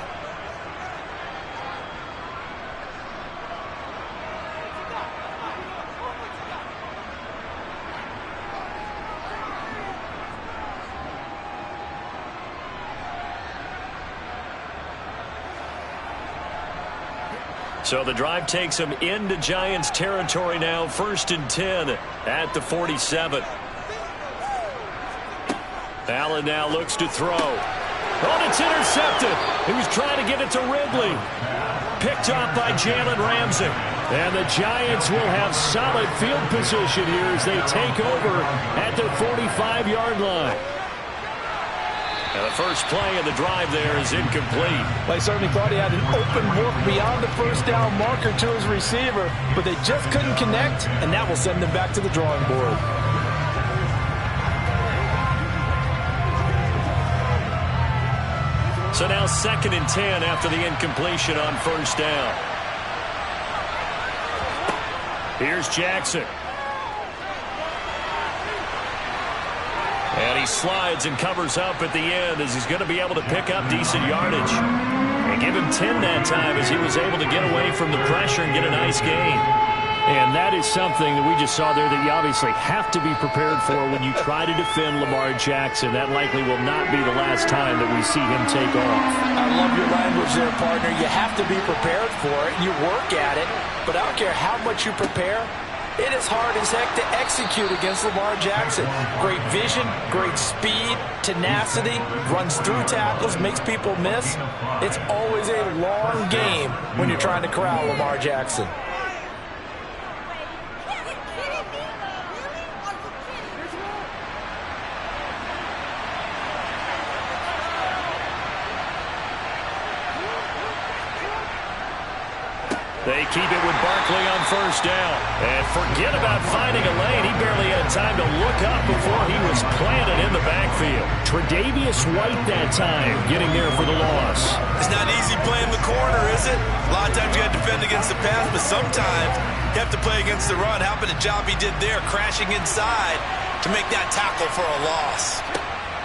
So the drive takes them into Giants territory now. 1st and 10 at the 47. Allen now looks to throw. Oh, it's intercepted. He was trying to get it to Ridley. Picked off by Jalen Ramsey. And the Giants will have solid field position here as they take over at their 45-yard line. And the first play of the drive there is incomplete. Well, he certainly thought he had an open look beyond the first down marker to his receiver, but they just couldn't connect, and that will send them back to the drawing board. So now 2nd and 10 after the incompletion on 1st down. Here's Jackson. And he slides and covers up at the end as he's going to be able to pick up decent yardage. And give him 10 that time as he was able to get away from the pressure and get a nice gain. And that is something that we just saw there that you obviously have to be prepared for when you try to defend Lamar Jackson. That likely will not be the last time that we see him take off. I love your language there, partner. You have to be prepared for it. You work at it. But I don't care how much you prepare. It is hard as heck to execute against Lamar Jackson. Great vision, great speed, tenacity, runs through tackles, makes people miss. It's always a long game when you're trying to corral Lamar Jackson. They keep it with Barkley on 1st down. And forget about finding a lane. He barely had time to look up before he was planted in the backfield. Tre'Davious White that time getting there for the loss. It's not easy playing the corner, is it? A lot of times you got to defend against the pass, but sometimes you have to play against the run. How about the job he did there, crashing inside to make that tackle for a loss.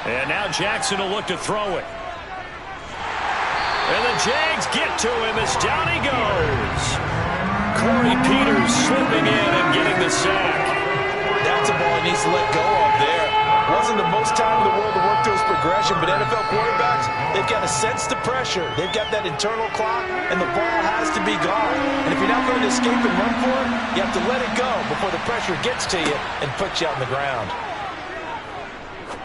And now Jackson will look to throw it. And the Jags get to him as down he goes. Corey Peters slipping in and getting the sack. That's a ball he needs to let go of there. Wasn't the most time in the world to work through his progression, but NFL quarterbacks, they've got to sense the pressure. They've got that internal clock, and the ball has to be gone. And if you're not going to escape and run for it, you have to let it go before the pressure gets to you and puts you on the ground.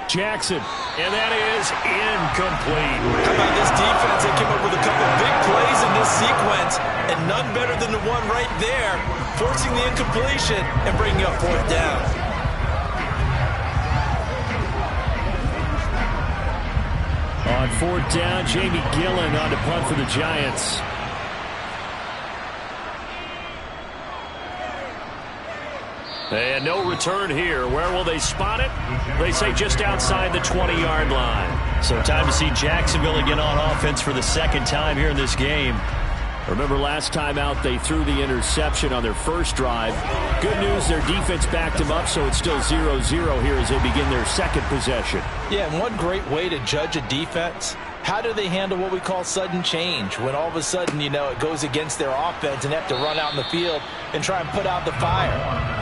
Jackson. And that is incomplete. How about this defense? They came up with a couple big plays in this sequence, and none better than the one right there, forcing the incompletion and bringing up 4th down. On 4th down, Jamie Gillen on to punt for the Giants. And no return here. Where will they spot it? They say just outside the 20-yard line. So time to see Jacksonville again on offense for the 2nd time here in this game. Remember last time out they threw the interception on their first drive. Good news, their defense backed them up, so it's still 0-0 here as they begin their 2nd possession. Yeah, and one great way to judge a defense, how do they handle what we call sudden change? When all of a sudden, you know, it goes against their offense and they have to run out in the field and try and put out the fire.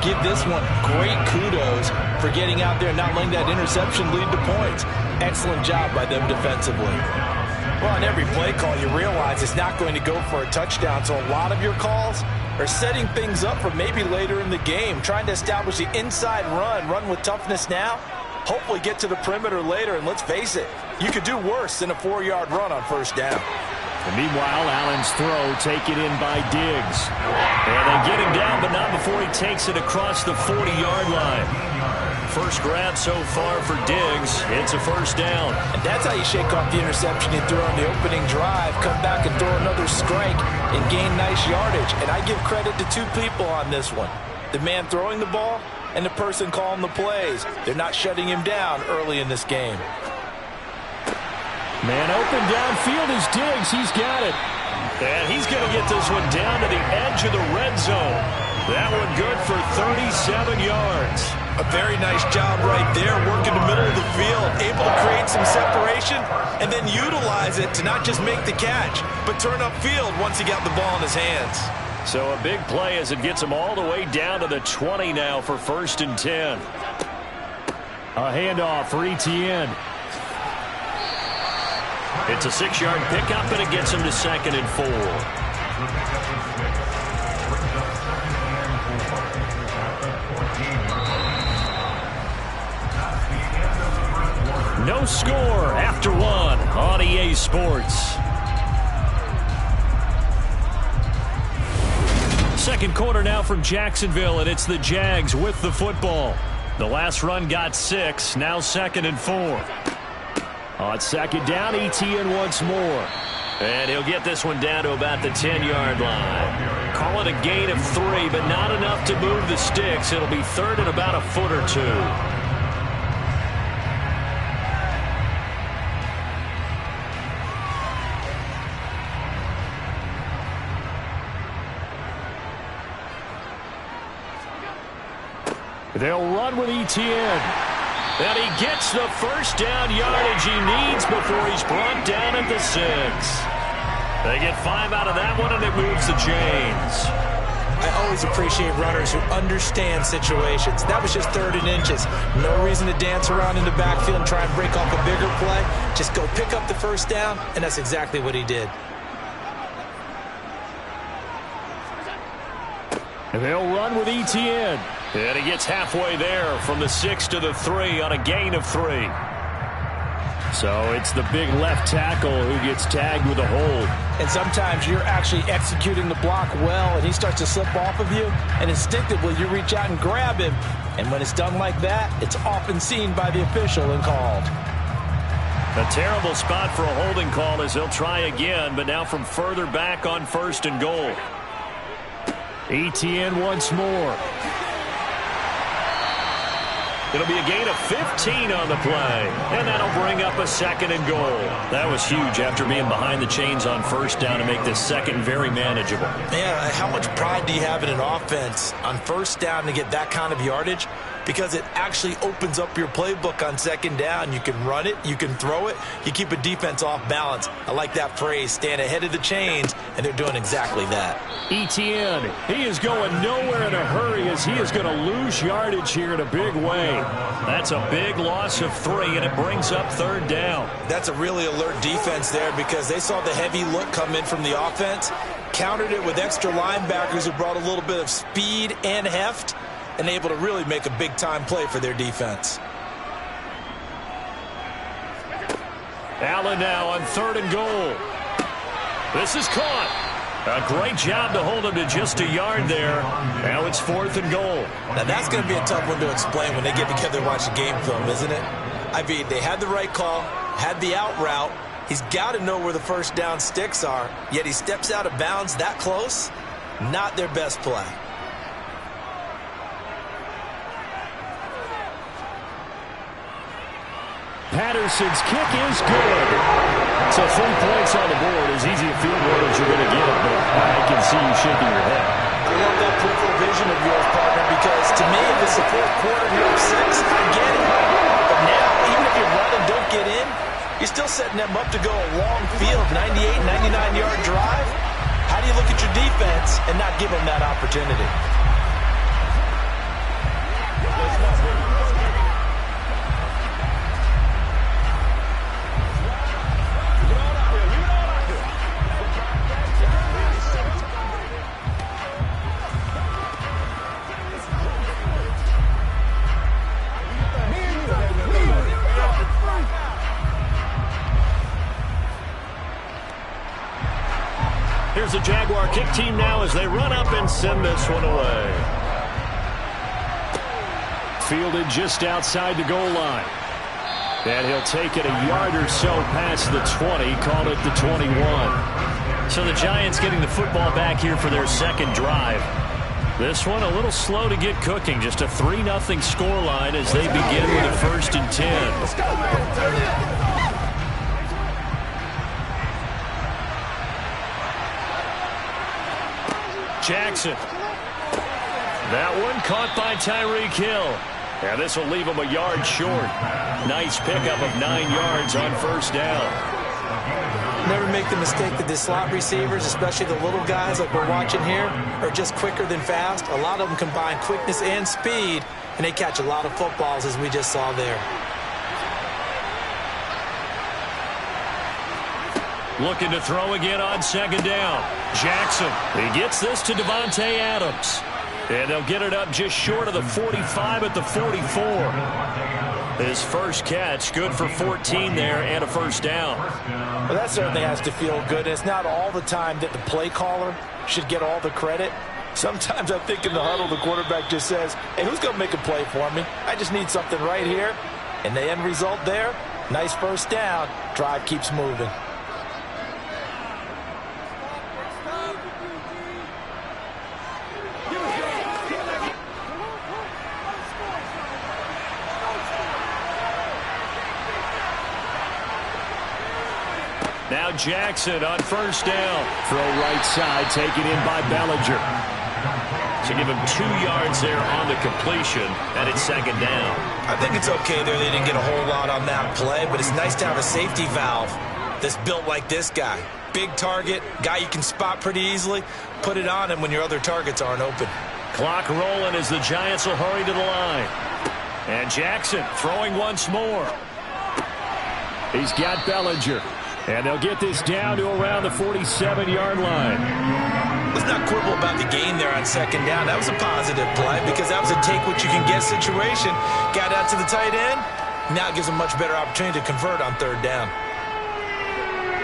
Give this one great kudos for getting out there and not letting that interception lead to points. Excellent job by them defensively. Well, on every play call, you realize it's not going to go for a touchdown, so a lot of your calls are setting things up for maybe later in the game, trying to establish the inside run with toughness now, hopefully get to the perimeter later, and let's face it, you could do worse than a 4-yard run on 1st down. And meanwhile, Allen's throw taken in by Diggs. And they get him down, but not before he takes it across the 40-yard line. First grab so far for Diggs. It's a 1st down. And that's how you shake off the interception you threw on the opening drive, come back and throw another strike and gain nice yardage. And I give credit to 2 people on this one. The man throwing the ball and the person calling the plays. They're not shutting him down early in this game. Man open downfield is Diggs. He's got it. And he's going to get this one down to the edge of the red zone. That one good for 37 yards. A very nice job right there, working the middle of the field, able to create some separation and then utilize it to not just make the catch, but turn upfield once he got the ball in his hands. So a big play as it gets him all the way down to the 20 now for 1st and 10. A handoff for Etienne. It's a 6-yard pickup, and it gets him to 2nd and 4. No score after 1 on EA Sports. Second quarter now from Jacksonville, and it's the Jags with the football. The last run got 6, now 2nd and 4. On 2nd down, Etienne once more. And he'll get this one down to about the 10-yard line. Call it a gain of 3, but not enough to move the sticks. It'll be 3rd and about a foot or 2. They'll run with Etienne. And he gets the first down yardage he needs before he's brought down at the 6. They get 5 out of that one, and it moves the chains. I always appreciate runners who understand situations. That was just 3rd and inches. No reason to dance around in the backfield and try and break off a bigger play. Just go pick up the first down, and that's exactly what he did. And they'll run with Etienne. And he gets halfway there from the 6 to the 3 on a gain of 3. So it's the big left tackle who gets tagged with a hold. And sometimes you're actually executing the block well, and he starts to slip off of you, and instinctively you reach out and grab him. And when it's done like that, it's often seen by the official and called. A terrible spot for a holding call as he'll try again, but now from further back on 1st and goal. Etienne once more. It'll be a gain of 15 on the play, and that'll bring up a 2nd and goal. That was huge after being behind the chains on 1st down to make this 2nd very manageable. Man, how much pride do you have in an offense on 1st down to get that kind of yardage? Because it actually opens up your playbook on 2nd down. You can run it, you can throw it, you keep a defense off balance. I like that phrase, stand ahead of the chains, and they're doing exactly that. Etienne, he is going nowhere in a hurry as he is going to lose yardage here in a big way. That's a big loss of 3, and it brings up 3rd down. That's a really alert defense there because they saw the heavy look come in from the offense, countered it with extra linebackers who brought a little bit of speed and heft, and able to really make a big-time play for their defense. Allen now on 3rd and goal. This is caught. A great job to hold him to just a yard there. Now it's 4th and goal. Now that's going to be a tough one to explain when they get together and watch the game film, isn't it? I mean, they had the right call, had the out route. He's got to know where the first down sticks are, yet he steps out of bounds that close. Not their best play. Patterson's kick is good. So 3 points on the board, as easy a field goal as you're going to get, but I can see you shaking your head. I love that peripheral vision of yours, partner, because to me, if it's the 4th quarter, you're up 6, I get it. But now, even if you run and don't get in, you're still setting them up to go a long field, 98, 99-yard drive. How do you look at your defense and not give them that opportunity? Here's the Jaguar kick team now as they run up and send this one away. Fielded just outside the goal line. And he'll take it a yard or so past the 20, call it the 21. So the Giants getting the football back here for their 2nd drive. This one a little slow to get cooking. Just a 3-0 scoreline as they begin with a 1st and 10. Let's go. Jackson. That one caught by Tyreek Hill. And this will leave him a yard short. Nice pickup of 9 yards on first down. Never make the mistake that the slot receivers, especially the little guys like we're watching here, are just quicker than fast. A lot of them combine quickness and speed, and they catch a lot of footballs, as we just saw there. Looking to throw again on second down. Jackson, he gets this to Devontae Adams. And they'll get it up just short of the 45 at the 44. His first catch, good for 14 there and a first down. Well, that certainly has to feel good. It's not all the time that the play caller should get all the credit. Sometimes I think in the huddle, the quarterback just says, hey, who's going to make a play for me? I just need something right here. And the end result there, nice first down. Drive keeps moving. Now Jackson on first down. Throw right side, taken in by Bellinger. So give him 2 yards there on the completion, and it's second down. I think it's okay there. They didn't get a whole lot on that play, but it's nice to have a safety valve that's built like this guy. Big target, guy you can spot pretty easily. Put it on him when your other targets aren't open. Clock rolling as the Giants will hurry to the line. And Jackson throwing once more. He's got Bellinger. And they'll get this down to around the 47-yard line. Let's not quibble about the gain there on second down. That was a positive play because that was a take-what-you-can-get situation. Got out to the tight end. Now it gives them much better opportunity to convert on third down.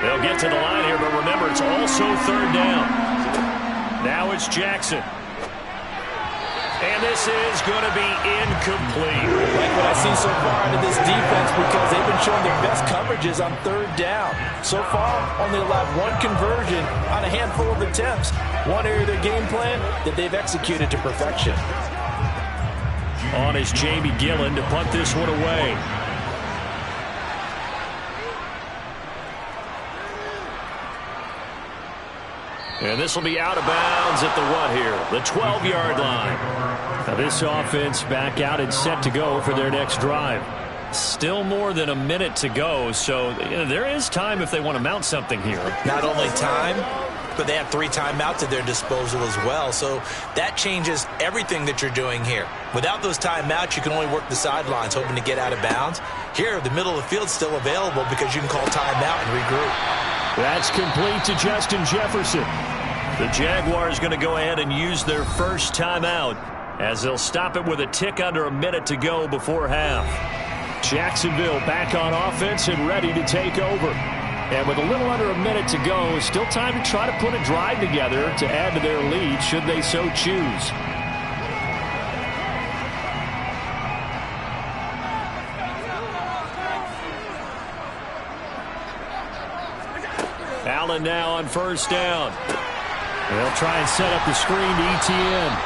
They'll get to the line here, but remember, it's also third down. Now it's Jackson. And this is going to be incomplete. Like what I see so far out of this defense because they've been showing their best coverages on third down. So far, only allowed 1 conversion on a handful of attempts. One area of their game plan that they've executed to perfection. On is Jamie Gillen to punt this one away. And this will be out of bounds at the what here? The 12-yard line. Now this offense back out and set to go for their next drive. Still more than a minute to go, so there is time if they want to mount something here. Not only time, but they have 3 timeouts at their disposal as well, so that changes everything that you're doing here. Without those timeouts, you can only work the sidelines, hoping to get out of bounds. Here, the middle of the field's still available because you can call timeout and regroup. That's complete to Justin Jefferson. The Jaguars going to go ahead and use their first timeout as they'll stop it with a tick under a minute to go before half. Jacksonville back on offense and ready to take over. And with a little under a minute to go, still time to try to put a drive together to add to their lead should they so choose. Allen now on first down. They'll try and set up the screen to ETN.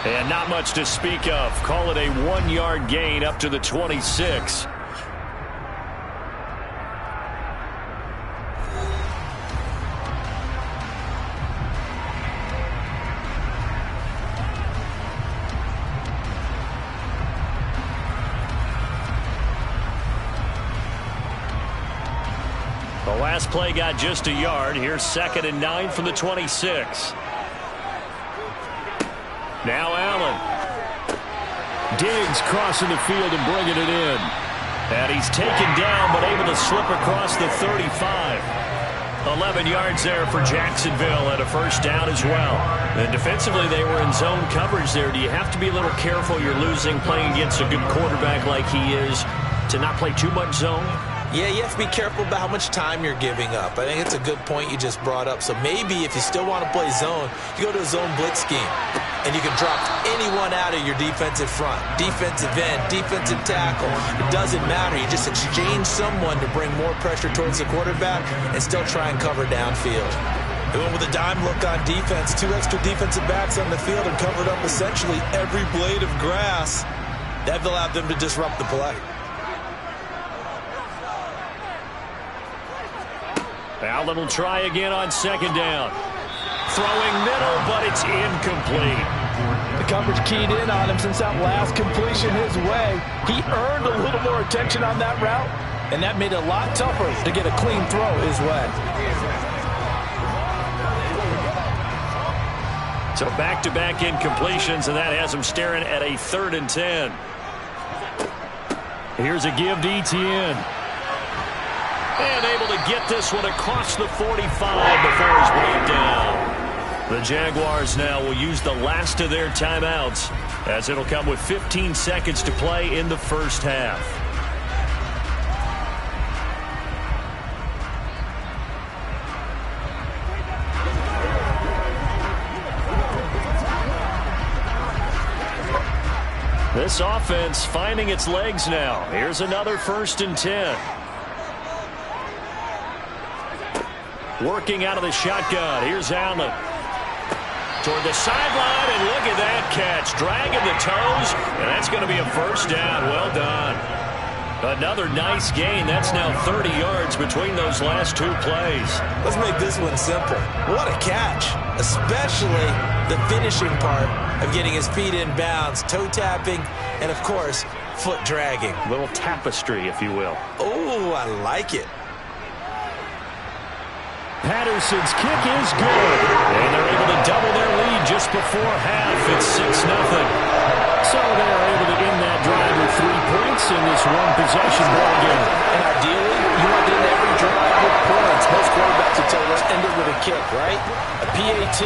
And not much to speak of. Call it a 1-yard gain up to the 26. The last play got just a yard. Here's 2nd and 9 from the 26. Now Allen. Diggs crossing the field and bringing it in. And he's taken down but able to slip across the 35. 11 yards there for Jacksonville and a first down as well. And defensively they were in zone coverage there. Do you have to be a little careful? You're losing playing against a good quarterback like he is to not play too much zone? Yeah, you have to be careful about how much time you're giving up. I think it's a good point you just brought up. So maybe if you still want to play zone, you go to a zone blitz scheme. And you can drop anyone out of your defensive front. Defensive end, defensive tackle. It doesn't matter. You just exchange someone to bring more pressure towards the quarterback and still try and cover downfield. They went with a dime look on defense. 2 extra defensive backs on the field and covered up essentially every blade of grass. That allowed them to disrupt the play. Allen will try again on second down. Throwing middle, but it's incomplete. The Coverage keyed in on him since that last completion his way. He earned a little more attention on that route, and that made it a lot tougher to get a clean throw his way. So back-to-back incompletions, and that has him staring at a 3rd and 10. Here's a give to Etienne. And able to get this one across the 45 before he's brought down. The Jaguars now will use the last of their timeouts, as it'll come with 15 seconds to play in the first half. This offense finding its legs now. Here's another 1st and 10. Working out of the shotgun. Here's Allen. Toward the sideline, and look at that catch. Dragging the toes, and that's going to be a 1st down. Well done. Another nice gain. That's now 30 yards between those last 2 plays. Let's make this one simple. What a catch, especially the finishing part of getting his feet in bounds, toe tapping, and of course, foot dragging. A little tapestry, if you will. Oh, I like it. Patterson's kick is good. And they're able to double their lead just before half. It's 6-0. So they're able to end that drive with 3 points in this one-possession ball game. And ideally, you want to end every drive with points. Most quarterbacks would tell us end it with a kick, right? A PAT,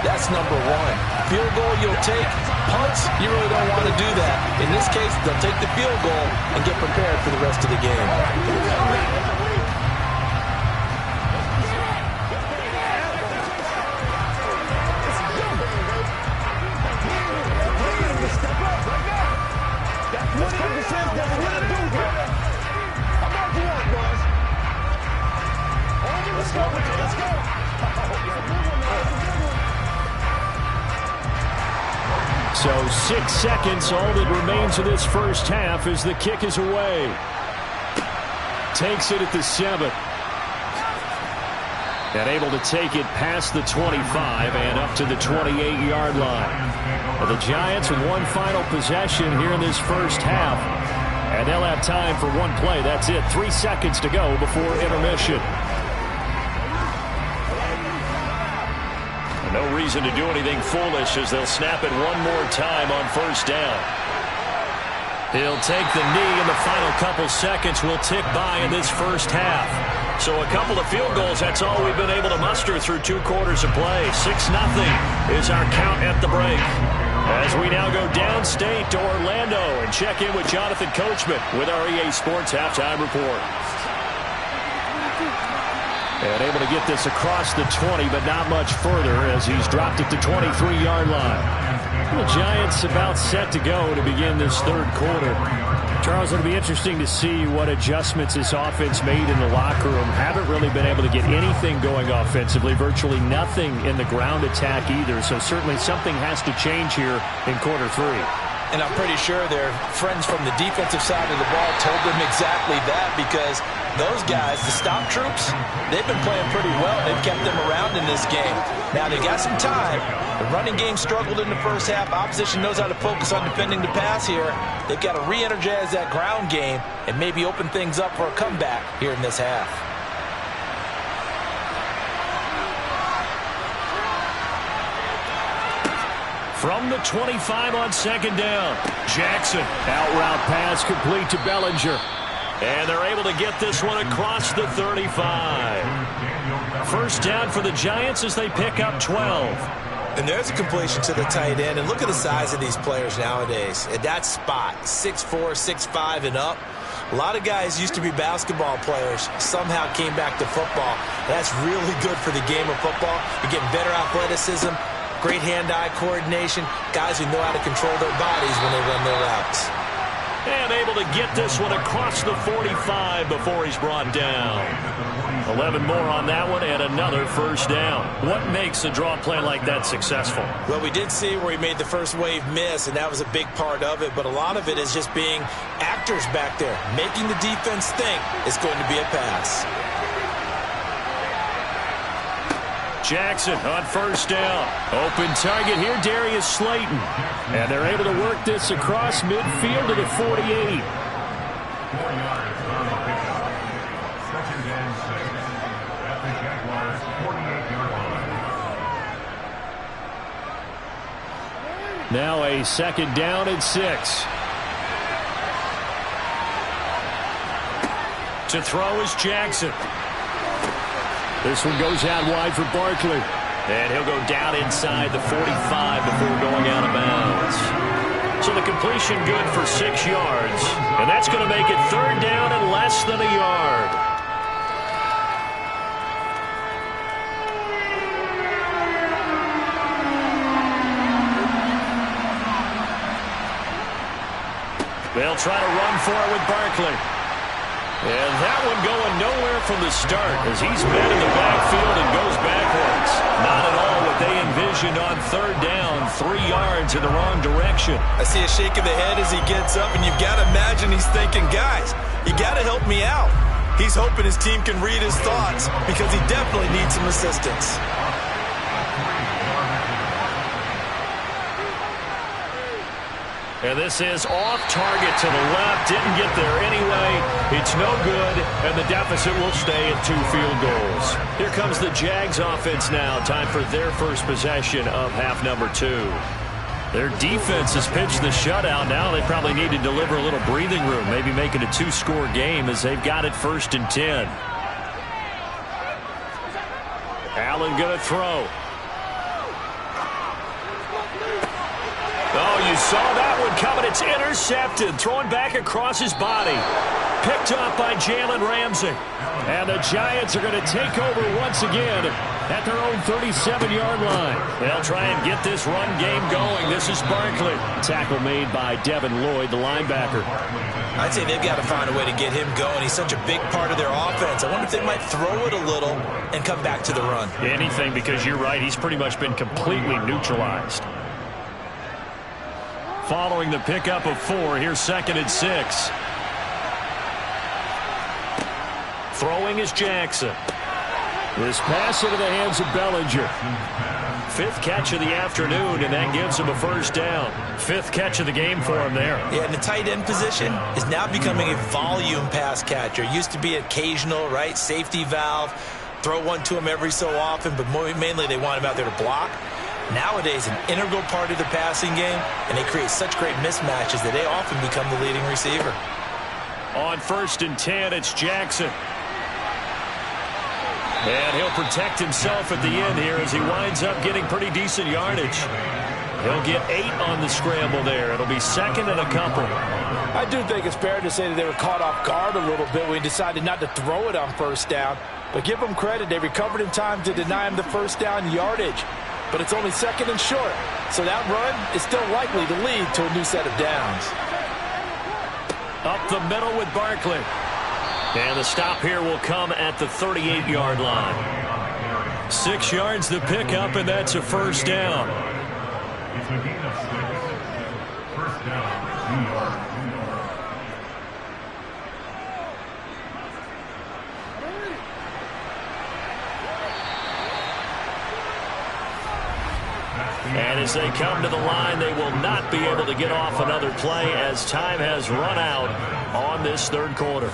that's number 1. Field goal you'll take. Punts, you really don't want to do that. In this case, they'll take the field goal and get prepared for the rest of the game. So 6 seconds, all that remains of this first half as the kick is away. Takes it at the 7. And able to take it past the 25 and up to the 28-yard line. The Giants with one final possession here in this first half. And they'll have time for one play. That's it. 3 seconds to go before intermission. No reason to do anything foolish as they'll snap it one more time on 1st down. He'll take the knee, and the final couple seconds will tick by in this first half. So a couple of field goals, that's all we've been able to muster through 2 quarters of play. 6-0 is our count at the break. As we now go downstate to Orlando and check in with Jonathan Coachman with our EA Sports Halftime Report. And able to get this across the 20, but not much further as he's dropped it to 23-yard line. The Giants about set to go to begin this 3rd quarter. Charles, it'll be interesting to see what adjustments this offense made in the locker room. Haven't really been able to get anything going offensively, virtually nothing in the ground attack either. So certainly something has to change here in quarter 3. And I'm pretty sure their friends from the defensive side of the ball told them exactly that, because those guys, the stop troops, they've been playing pretty well. They've kept them around in this game. Now, they got some time. The running game struggled in the first half. Opposition knows how to focus on defending the pass here. They've got to re-energize that ground game and maybe open things up for a comeback here in this half. From the 25 on 2nd down, Jackson. Out route pass complete to Bellinger. And they're able to get this one across the 35. 1st down for the Giants as they pick up 12. And there's a completion to the tight end. And look at the size of these players nowadays. At that spot, 6'4", 6'5", and up. A lot of guys used to be basketball players, somehow came back to football. That's really good for the game of football. You're getting better athleticism, great hand-eye coordination, guys who know how to control their bodies when they run their routes. And able to get this one across the 45 before he's brought down. 11 more on that one and another 1st down. What makes a draw play like that successful? Well, we did see where he made the first wave miss, and that was a big part of it. But a lot of it is just being actors back there, making the defense think it's going to be a pass. Jackson on first down. Open target here, Darius Slayton. And they're able to work this across midfield to the 48. 4 yards on the pickup. Second and 6 at the Jaguars' 48-yard line. Now a second down and 6. To throw is Jackson. This one goes out wide for Barkley. And he'll go down inside the 45 before going out of bounds. So the completion good for 6 yards. And that's going to make it third down and less than a yard. They'll try to run for it with Barkley. And that one going nowhere from the start as he's met in the backfield and goes backwards. Not at all what they envisioned on third down. 3 yards in the wrong direction. I see a shake of the head as he gets up, and you've got to imagine he's thinking, guys, you got to help me out. He's hoping his team can read his thoughts because he definitely needs some assistance. And this is off target to the left. Didn't get there anyway. It's no good, and the deficit will stay at 2 field goals. Here comes the Jags offense now. Time for their first possession of half number 2. Their defense has pitched the shutout. Now they probably need to deliver a little breathing room, maybe make it a 2-score game as they've got it first and 10. Allen going to throw. Oh, you saw that one coming. It's intercepted. Thrown back across his body. Picked off by Jalen Ramsey. And the Giants are going to take over once again at their own 37-yard line. They'll try and get this run game going. This is Barkley. Tackle made by Devin Lloyd, the linebacker. I'd say they've got to find a way to get him going. He's such a big part of their offense. I wonder if they might throw it a little and come back to the run. Anything, because you're right. He's pretty much been completely neutralized. Following the pickup of 4, here's second and 6. Throwing is Jackson. This pass into the hands of Bellinger. 5th catch of the afternoon, and that gives him a first down. 5th catch of the game for him there. Yeah, and the tight end position is now becoming a volume pass catcher. Used to be occasional, right? Safety valve. Throw one to him every so often, but mainly they want him out there to block. Nowadays, an integral part of the passing game, and they create such great mismatches that they often become the leading receiver. On first and 10, it's Jackson. And he'll protect himself at the end here as he winds up getting pretty decent yardage. He'll get 8 on the scramble there. It'll be second and a couple. I do think it's fair to say that they were caught off guard a little bit when he decided not to throw it on first down. But give them credit. They recovered in time to deny him the first down yardage. But it's only second and short. So that run is still likely to lead to a new set of downs. Up the middle with Barkley. And the stop here will come at the 38-yard line. 6 yards the pickup, and that's a first down. It's a gain of 6. First down, 2 yards. And as they come to the line, they will not be able to get off another play as time has run out on this third quarter.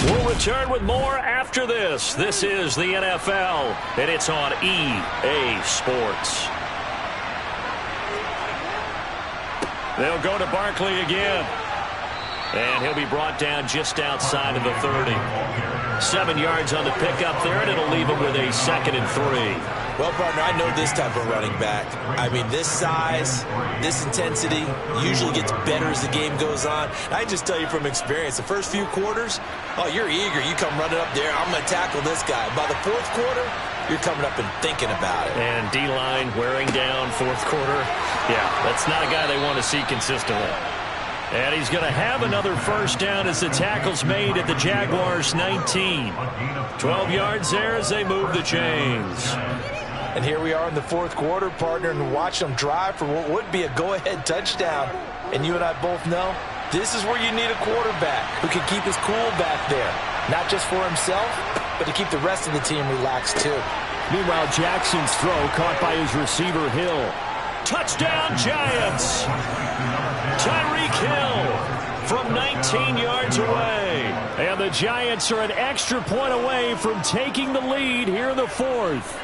We'll return with more after this. This is the NFL, and it's on EA Sports. They'll go to Barkley again. And he'll be brought down just outside of the 30. 7 yards on the pickup there, and it'll leave him with a second and 3. Well, partner, I know this type of running back. I mean, this size, this intensity usually gets better as the game goes on. I just tell you from experience, the first few quarters, oh, you're eager. You come running up there, I'm going to tackle this guy. By the fourth quarter, you're coming up and thinking about it. And D-line wearing down fourth quarter. Yeah, that's not a guy they want to see consistently. And he's going to have another first down as the tackle's made at the Jaguars' 19. 12 yards there as they move the chains. And here we are in the fourth quarter, partner, and watch them drive for what would be a go-ahead touchdown. And you and I both know this is where you need a quarterback who can keep his cool back there. Not just for himself, but to keep the rest of the team relaxed too. Meanwhile, Jackson's throw caught by his receiver, Hill. Touchdown, Giants! Tyreek Hill from 19 yards away. And the Giants are an extra point away from taking the lead here in the fourth.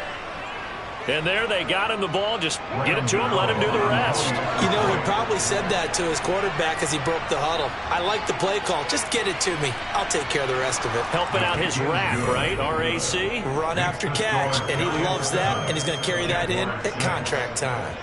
And there they got him the ball. Just get it to him, let him do the rest. You know, he probably said that to his quarterback as he broke the huddle. I like the play call. Just get it to me. I'll take care of the rest of it. Helping out his RAC, right? R-A-C? Run after catch, and he loves that, and he's going to carry that in at contract time.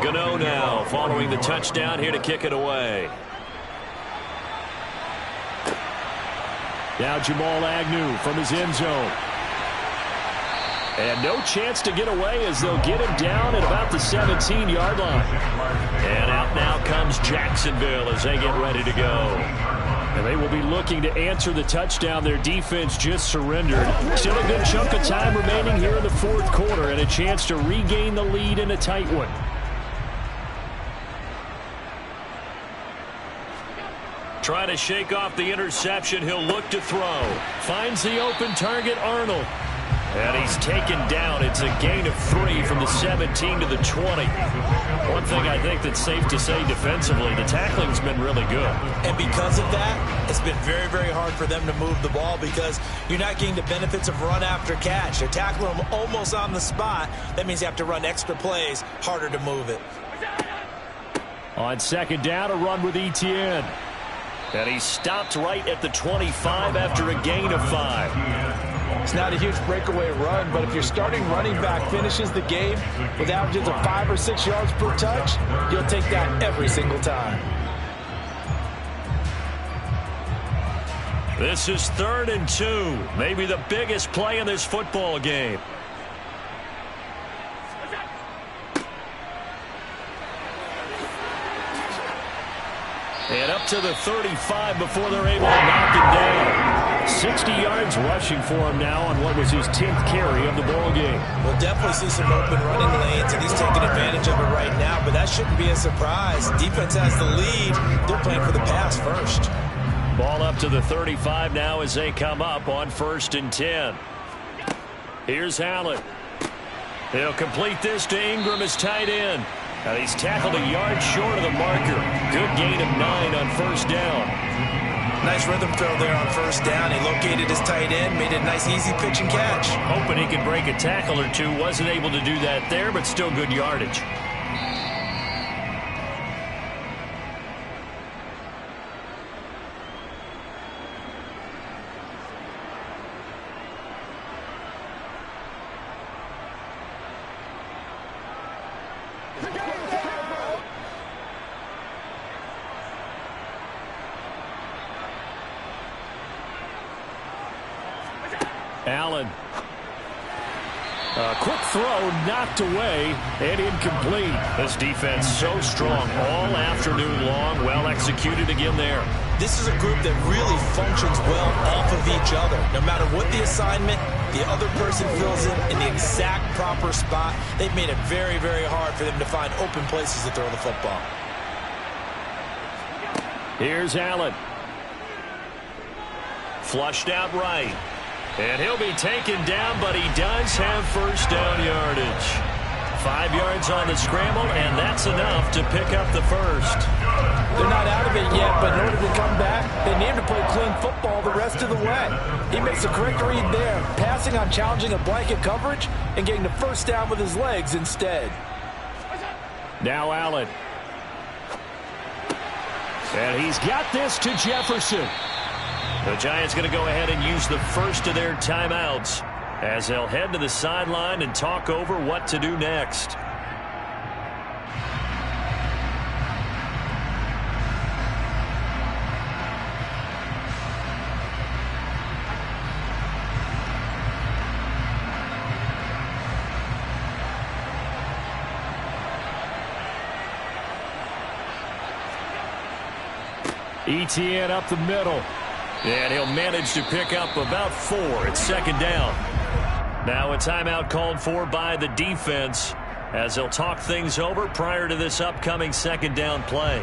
Gano now following the touchdown here to kick it away. Now Jamal Agnew from his end zone. And no chance to get away as they'll get him down at about the 17-yard line. And out now comes Jacksonville as they get ready to go. And they will be looking to answer the touchdown their defense just surrendered. Still a good chunk of time remaining here in the fourth quarter and a chance to regain the lead in a tight one. Trying to shake off the interception. He'll look to throw. Finds the open target, Arnold. And he's taken down. It's a gain of 3 from the 17 to the 20. One thing I think that's safe to say defensively, the tackling's been really good. And because of that, it's been very, very hard for them to move the ball because you're not getting the benefits of run after catch. They're tackling them almost on the spot. That means you have to run extra plays, harder to move it. On second down, a run with Etienne. And he stopped right at the 25 after a gain of 5. It's not a huge breakaway run, but if your starting running back finishes the game with averages of 5 or 6 yards per touch, you'll take that every single time. This is 3rd and 2. Maybe the biggest play in this football game. And up to the 35 before they're able to knock him down. 60 yards rushing for him now on what was his 10th carry of the ball game. We'll definitely see some open running lanes, and he's taking advantage of it right now, but that shouldn't be a surprise. Defense has the lead. They're playing for the pass first. Ball up to the 35 now as they come up on 1st and 10. Here's Allen. He'll complete this to Ingram as tight end. Now he's tackled a yard short of the marker. Good gain of 9 on 1st down. Nice rhythm throw there on 1st down. He located his tight end, made it a nice easy pitch and catch. Hoping he could break a tackle or two. Wasn't able to do that there, but still good yardage. Allen. A quick throw knocked away and incomplete. This defense so strong all afternoon long. Well executed again there. This is a group that really functions well off of each other. No matter what the assignment, the other person fills in the exact proper spot. They've made it very, very hard for them to find open places to throw the football. Here's Allen. Flushed out right. And he'll be taken down, but he does have 1st down yardage. 5 yards on the scramble, and that's enough to pick up the 1st. They're not out of it yet, but in order to come back, they need to play clean football the rest of the way. He makes a correct read there, passing on challenging a blanket coverage and getting the 1st down with his legs instead. Now Allen. And he's got this to Jefferson. The Giants going to go ahead and use the first of their timeouts as they'll head to the sideline and talk over what to do next. ETN up the middle. And he'll manage to pick up about 4 at second down. Now a timeout called for by the defense as they'll talk things over prior to this upcoming second down play.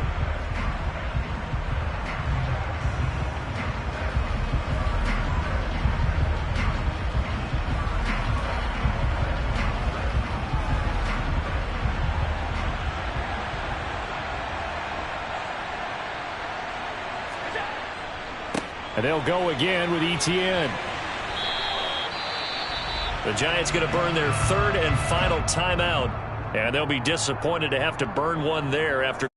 And they'll go again with ETN. The Giants going to burn their 3rd and final timeout, and they'll be disappointed to have to burn one there after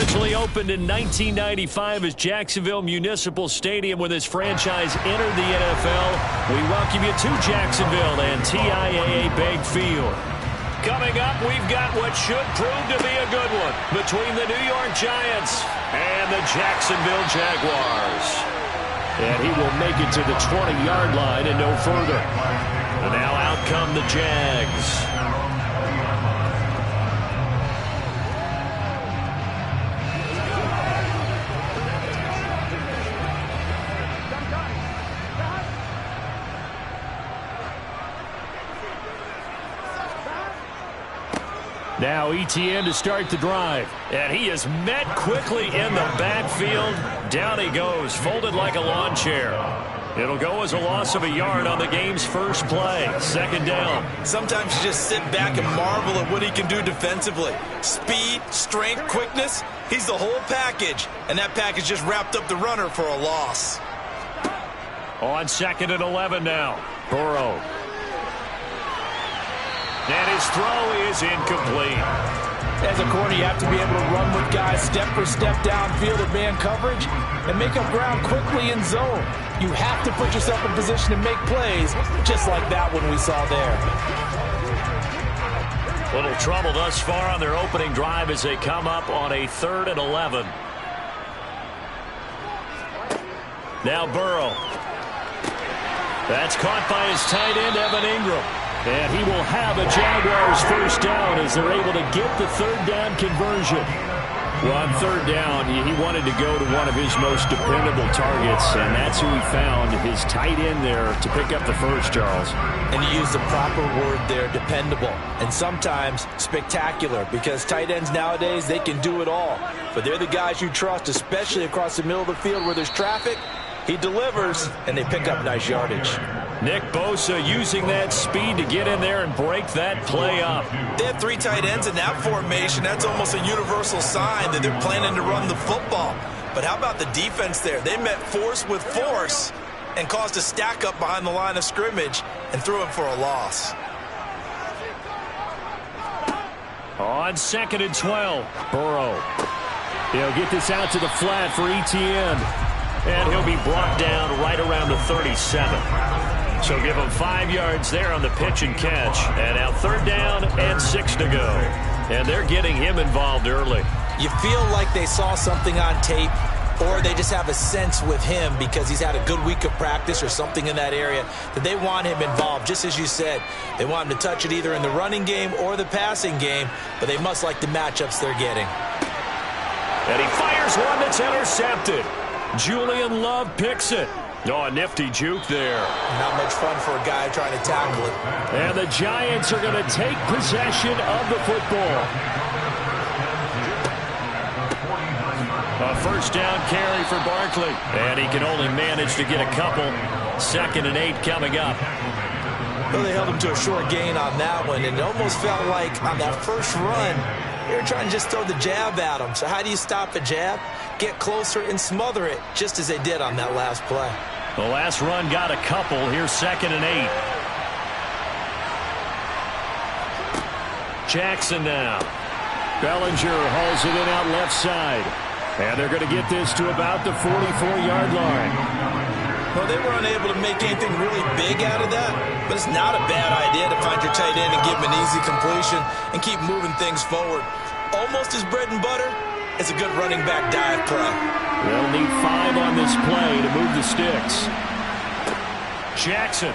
Originally opened in 1995 as Jacksonville Municipal Stadium when this franchise entered the NFL, we welcome you to Jacksonville and TIAA Bank Field. Coming up, we've got what should prove to be a good one between the New York Giants and the Jacksonville Jaguars. And he will make it to the 20-yard line and no further. And now out come the Jags. Now ETN to start the drive. And he is met quickly in the backfield. Down he goes, folded like a lawn chair. It'll go as a loss of a yard on the game's first play. Second down. Sometimes you just sit back and marvel at what he can do defensively. Speed, strength, quickness. He's the whole package. And that package just wrapped up the runner for a loss. On 2nd and 11 now. Burrow. And his throw is incomplete. As a corner, you have to be able to run with guys step for step downfield at man coverage and make up ground quickly in zone. You have to put yourself in position to make plays, just like that one we saw there. Little trouble thus far on their opening drive as they come up on a 3rd and 11. Now Burrow. That's caught by his tight end, Evan Ingram. And he will have a Jaguars first down as they're able to get the 3rd down conversion. Well, on 3rd down, he wanted to go to one of his most dependable targets, and that's who he found, his tight end there, to pick up the first, Charles. And you use the proper word there, dependable, and sometimes spectacular, because tight ends nowadays, they can do it all. But they're the guys you trust, especially across the middle of the field where there's traffic. He delivers, and they pick up nice yardage. Nick Bosa using that speed to get in there and break that play up. They have 3 tight ends in that formation. That's almost a universal sign that they're planning to run the football. But how about the defense there? They met force with force and caused a stack up behind the line of scrimmage and threw it for a loss. On 2nd and 12, Burrow. He'll get this out to the flat for ETN. And he'll be brought down right around the 37. So give him 5 yards there on the pitch and catch. And now 3rd down and 6 to go. And they're getting him involved early. You feel like they saw something on tape, or they just have a sense with him because he's had a good week of practice or something in that area that they want him involved. Just as you said, they want him to touch it either in the running game or the passing game, but they must like the matchups they're getting. And he fires one that's intercepted. Julian Love picks it. Oh, a nifty juke there. Not much fun for a guy trying to tackle it. And the Giants are going to take possession of the football. A first down carry for Barkley. And he can only manage to get a couple. 2nd and 8 coming up. Well, they held him to a short gain on that one, and it almost felt like on that first run, they were trying to just throw the jab at him. So how do you stop a jab? Get closer and smother it, just as they did on that last play. The last run got a couple. Here's 2nd and 8. Jackson now. Bellinger hauls it in out left side. And they're going to get this to about the 44-yard line. Well, they were unable to make anything really big out of that, but it's not a bad idea to find your tight end and give him an easy completion and keep moving things forward. Almost as bread and butter as a good running back dive play. They'll need 5 on this play to move the sticks. Jackson.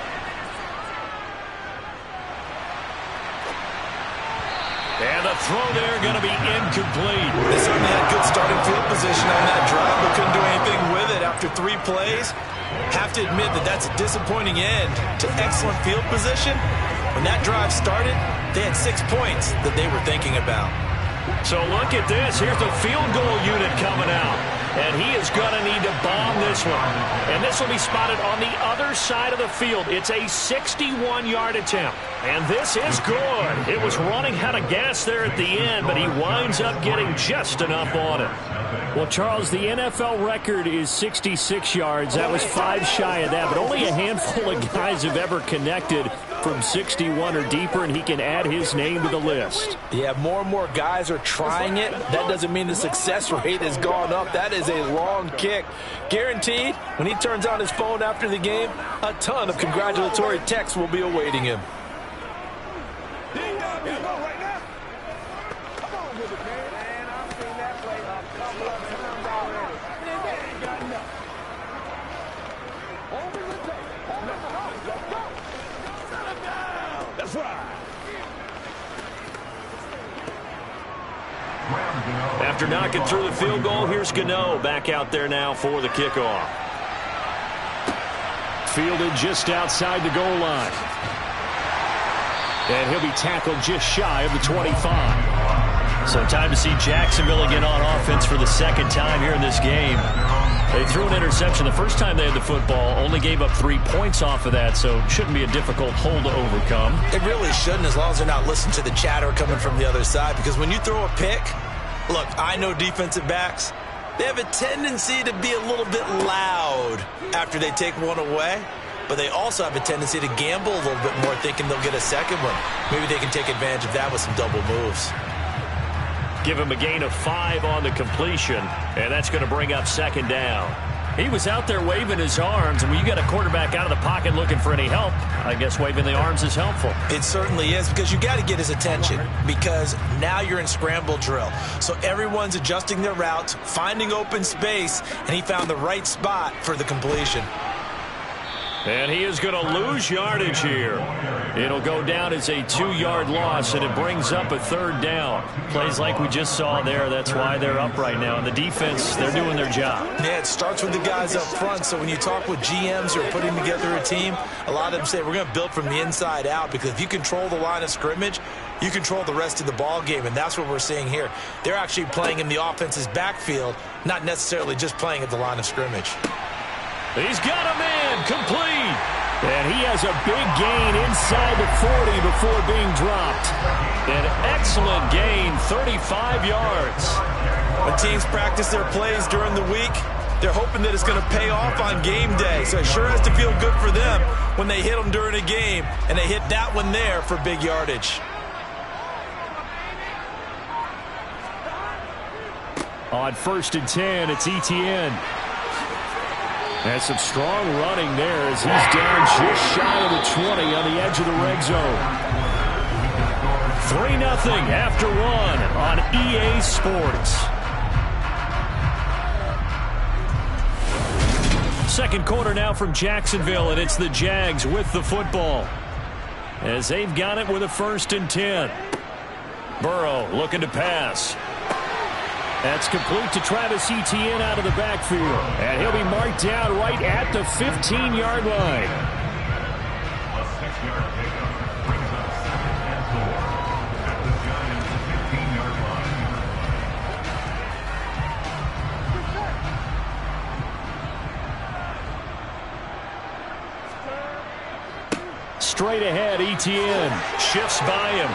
And the throw there going to be incomplete. They certainly had good starting field position on that drive, but couldn't do anything with it after 3 plays. Have to admit that that's a disappointing end to excellent field position. When that drive started, they had 6 points that they were thinking about. So look at this. Here's the field goal unit coming out. And he is going to need to bomb this one. And this will be spotted on the other side of the field. It's a 61-yard attempt. And this is good. It was running out of gas there at the end, but he winds up getting just enough on it. Well, Charles, the NFL record is 66 yards. That was 5 shy of that, but only a handful of guys have ever connected from 61 or deeper, and he can add his name to the list. Yeah, more and more guys are trying it. That doesn't mean the success rate has gone up. That is a long kick. Guaranteed, when he turns on his phone after the game, a ton of congratulatory texts will be awaiting him. After knocking through the field goal, here's Gano back out there now for the kickoff. Fielded just outside the goal line. And he'll be tackled just shy of the 25. So time to see Jacksonville again on offense for the second time here in this game. They threw an interception the first time they had the football, only gave up 3 points off of that, so shouldn't be a difficult hole to overcome. It really shouldn't, as long as they're not listening to the chatter coming from the other side, because when you throw a pick, look, I know defensive backs, they have a tendency to be a little bit loud after they take one away, but they also have a tendency to gamble a little bit more, thinking they'll get a second one. Maybe they can take advantage of that with some double moves. Give him a gain of 5 on the completion, and that's going to bring up second down. He was out there waving his arms, and when you got a quarterback out of the pocket looking for any help, I guess waving the arms is helpful. It certainly is, because you got to get his attention, because now you're in scramble drill. So everyone's adjusting their routes, finding open space, and he found the right spot for the completion. And he is going to lose yardage here. It'll go down as a 2-yard loss, and it brings up a third down. Plays like we just saw there. That's why they're up right now. And the defense, they're doing their job. Yeah, it starts with the guys up front. So when you talk with GMs who are putting together a team, a lot of them say we're going to build from the inside out, because if you control the line of scrimmage, you control the rest of the ball game, and that's what we're seeing here. They're actually playing in the offense's backfield, not necessarily just playing at the line of scrimmage. He's got a man complete. And he has a big gain inside the 40 before being dropped. An excellent gain, 35 yards. When teams practice their plays during the week, they're hoping that it's going to pay off on game day. So it sure has to feel good for them when they hit them during a game, and they hit that one there for big yardage. On 1st and 10, it's Etienne. And some strong running there as he's down just shy of the 20 on the edge of the red zone. 3-0 after 1 on EA Sports. Second quarter now from Jacksonville, and it's the Jags with the football, as they've got it with a 1st and 10. Burrow looking to pass. That's complete to Travis Etienne out of the backfield. And he'll be marked down right at the 15-yard line. A 6-yard pickup brings up 2nd and 4 at the Giants' 15-yard line. Straight ahead, Etienne Shifts by him.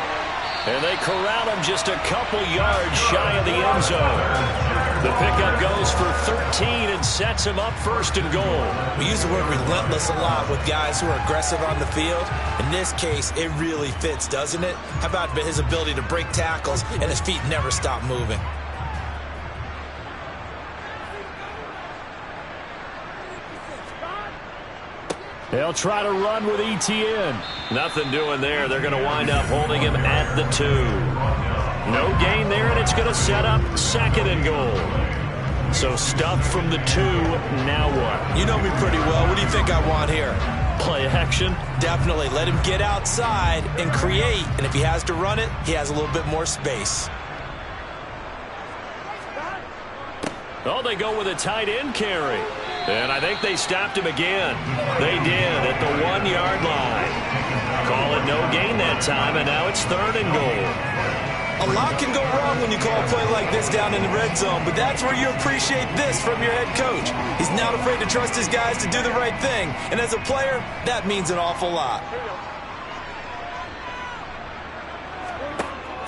And they corral him just a couple yards shy of the end zone. The pickup goes for 13 and sets him up 1st and goal. We use the word relentless a lot with guys who are aggressive on the field. In this case, it really fits, doesn't it? How about his ability to break tackles and his feet never stop moving? They'll try to run with Etienne. Nothing doing there. They're going to wind up holding him at the 2. No gain there, and it's going to set up 2nd and goal. So stuff from the 2. Now what? You know me pretty well. What do you think I want here? Play action? Definitely. Let him get outside and create. And if he has to run it, he has a little bit more space. Oh, they go with a tight end carry. And I think they stopped him again. They did at the 1-yard line. Call it no gain that time, and now it's 3rd and goal. A lot can go wrong when you call a play like this down in the red zone, but that's where you appreciate this from your head coach. He's not afraid to trust his guys to do the right thing, and as a player, that means an awful lot.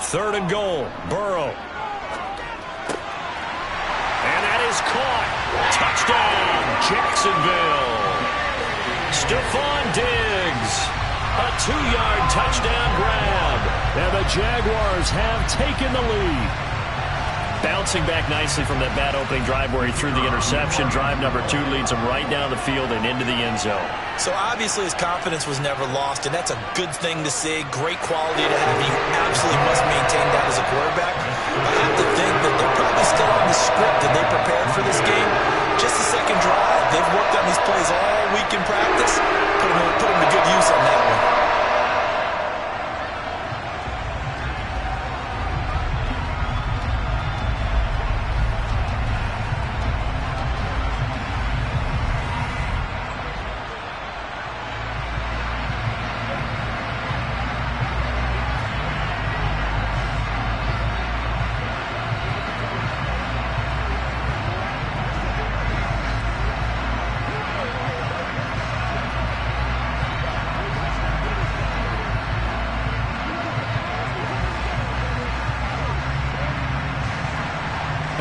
3rd and goal, Burrow. And that is caught. Touchdown, Jacksonville. Stephon Diggs. A 2-yard touchdown grab. And the Jaguars have taken the lead. Bouncing back nicely from that bad opening drive where he threw the interception. Drive number 2 leads him right down the field and into the end zone. So obviously his confidence was never lost, and that's a good thing to see. Great quality to have. You absolutely must maintain that as a quarterback. I have to think that they're probably still on the script that they prepared for this game. Just the second drive. They've worked on these plays all week in practice. Put them to good use on that one.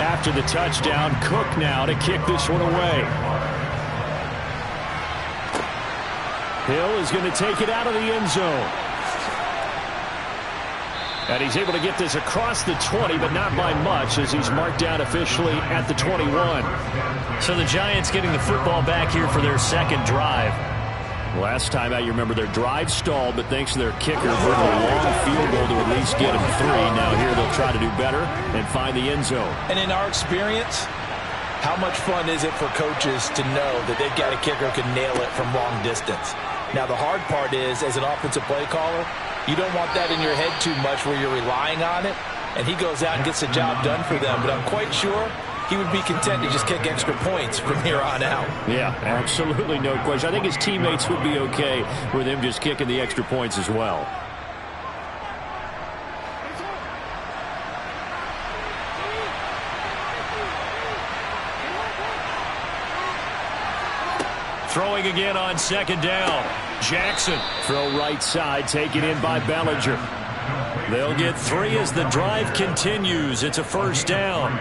After the touchdown, Cook now to kick this one away. Hill is going to take it out of the end zone. And he's able to get this across the 20, but not by much, as he's marked down officially at the 21. So the Giants getting the football back here for their second drive. Last time out, you remember their drive stalled, but thanks to their kicker, for a long field goal to at least get them 3. Now here they'll try to do better and find the end zone. And in our experience, how much fun is it for coaches to know that they've got a kicker who can nail it from long distance? Now the hard part is, as an offensive play caller, you don't want that in your head too much where you're relying on it, and he goes out and gets the job done for them. But I'm quite sure he would be content to just kick extra points from here on out. Yeah, absolutely no question. I think his teammates would be okay with him just kicking the extra points as well. Throwing again on second down. Jackson. Throw right side, taken in by Bellinger. They'll get 3 as the drive continues. It's a first down.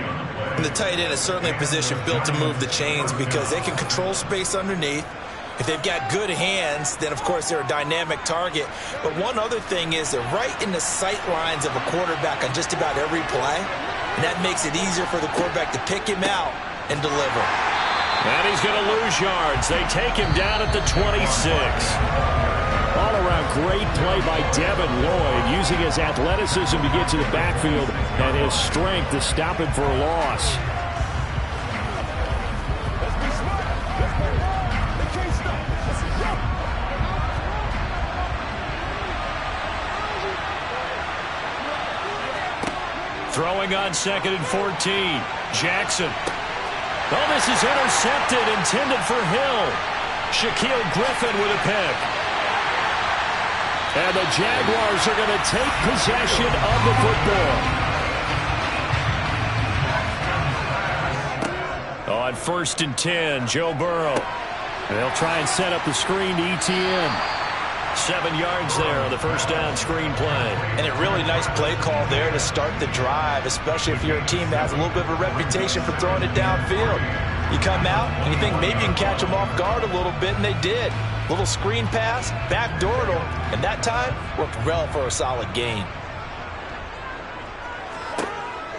And the tight end is certainly a position built to move the chains because they can control space underneath. If they've got good hands, then of course they're a dynamic target. But one other thing is they're right in the sight lines of a quarterback on just about every play. And that makes it easier for the quarterback to pick him out and deliver. And he's going to lose yards. They take him down at the 26. All-around great play by Devin Lloyd, using his athleticism to get to the backfield and his strength to stop him for a loss. Throwing on 2nd and 14. Jackson. Oh, this is intercepted, intended for Hill. Shaquille Griffin with a pick. And the Jaguars are going to take possession of the football. On 1st and 10, Joe Burrow. They'll try and set up the screen to ETN. 7 yards there on the first down screen play. And a really nice play call there to start the drive, especially if you're a team that has a little bit of a reputation for throwing it downfield. You come out and you think maybe you can catch them off guard a little bit, and they did. Little screen pass, backdoored them, and that time worked well for a solid gain.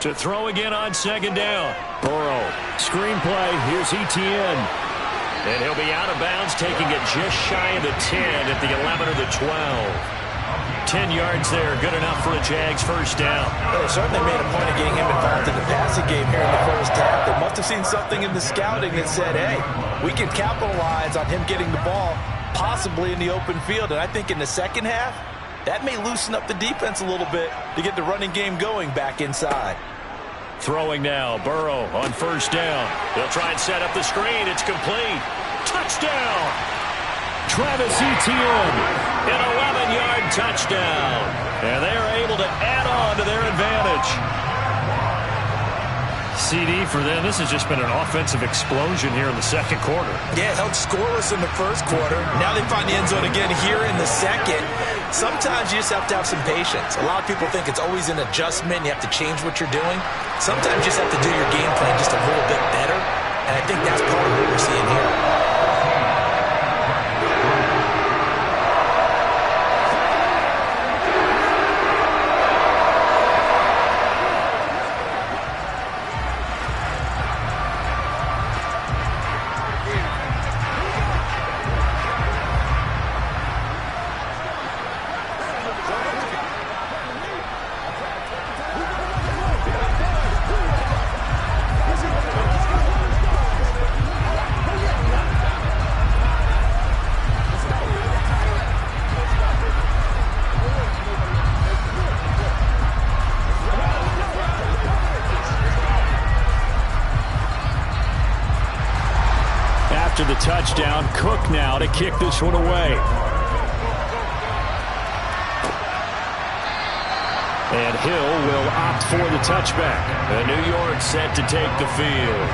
To throw again on 2nd down. Burrow, screen play, here's ETN. And he'll be out of bounds, taking it just shy of the 10 at the 11 or the 12. 10 yards there, good enough for a Jags first down. Well, they certainly made a point of getting him involved in the passing game here in the first half. They must have seen something in the scouting that said, hey, we can capitalize on him getting the ball, possibly in the open field. And I think in the second half, that may loosen up the defense a little bit to get the running game going back inside. Throwing now, Burrow on first down. They'll try and set up the screen. It's complete. Touchdown! Travis Etienne. An 11-yard touchdown. And they are able to add on to their advantage. CD for them, this has just been an offensive explosion here in the second quarter. Yeah, held scoreless in the first quarter. Now they find the end zone again here in the second. Sometimes you just have to have some patience. A lot of people think it's always an adjustment. You have to change what you're doing. Sometimes you just have to do your game plan just a little bit better. And I think that's part of what we're seeing here. after the touchdown. Cook now to kick this one away. And Hill will opt for the touchback. And New York set to take the field.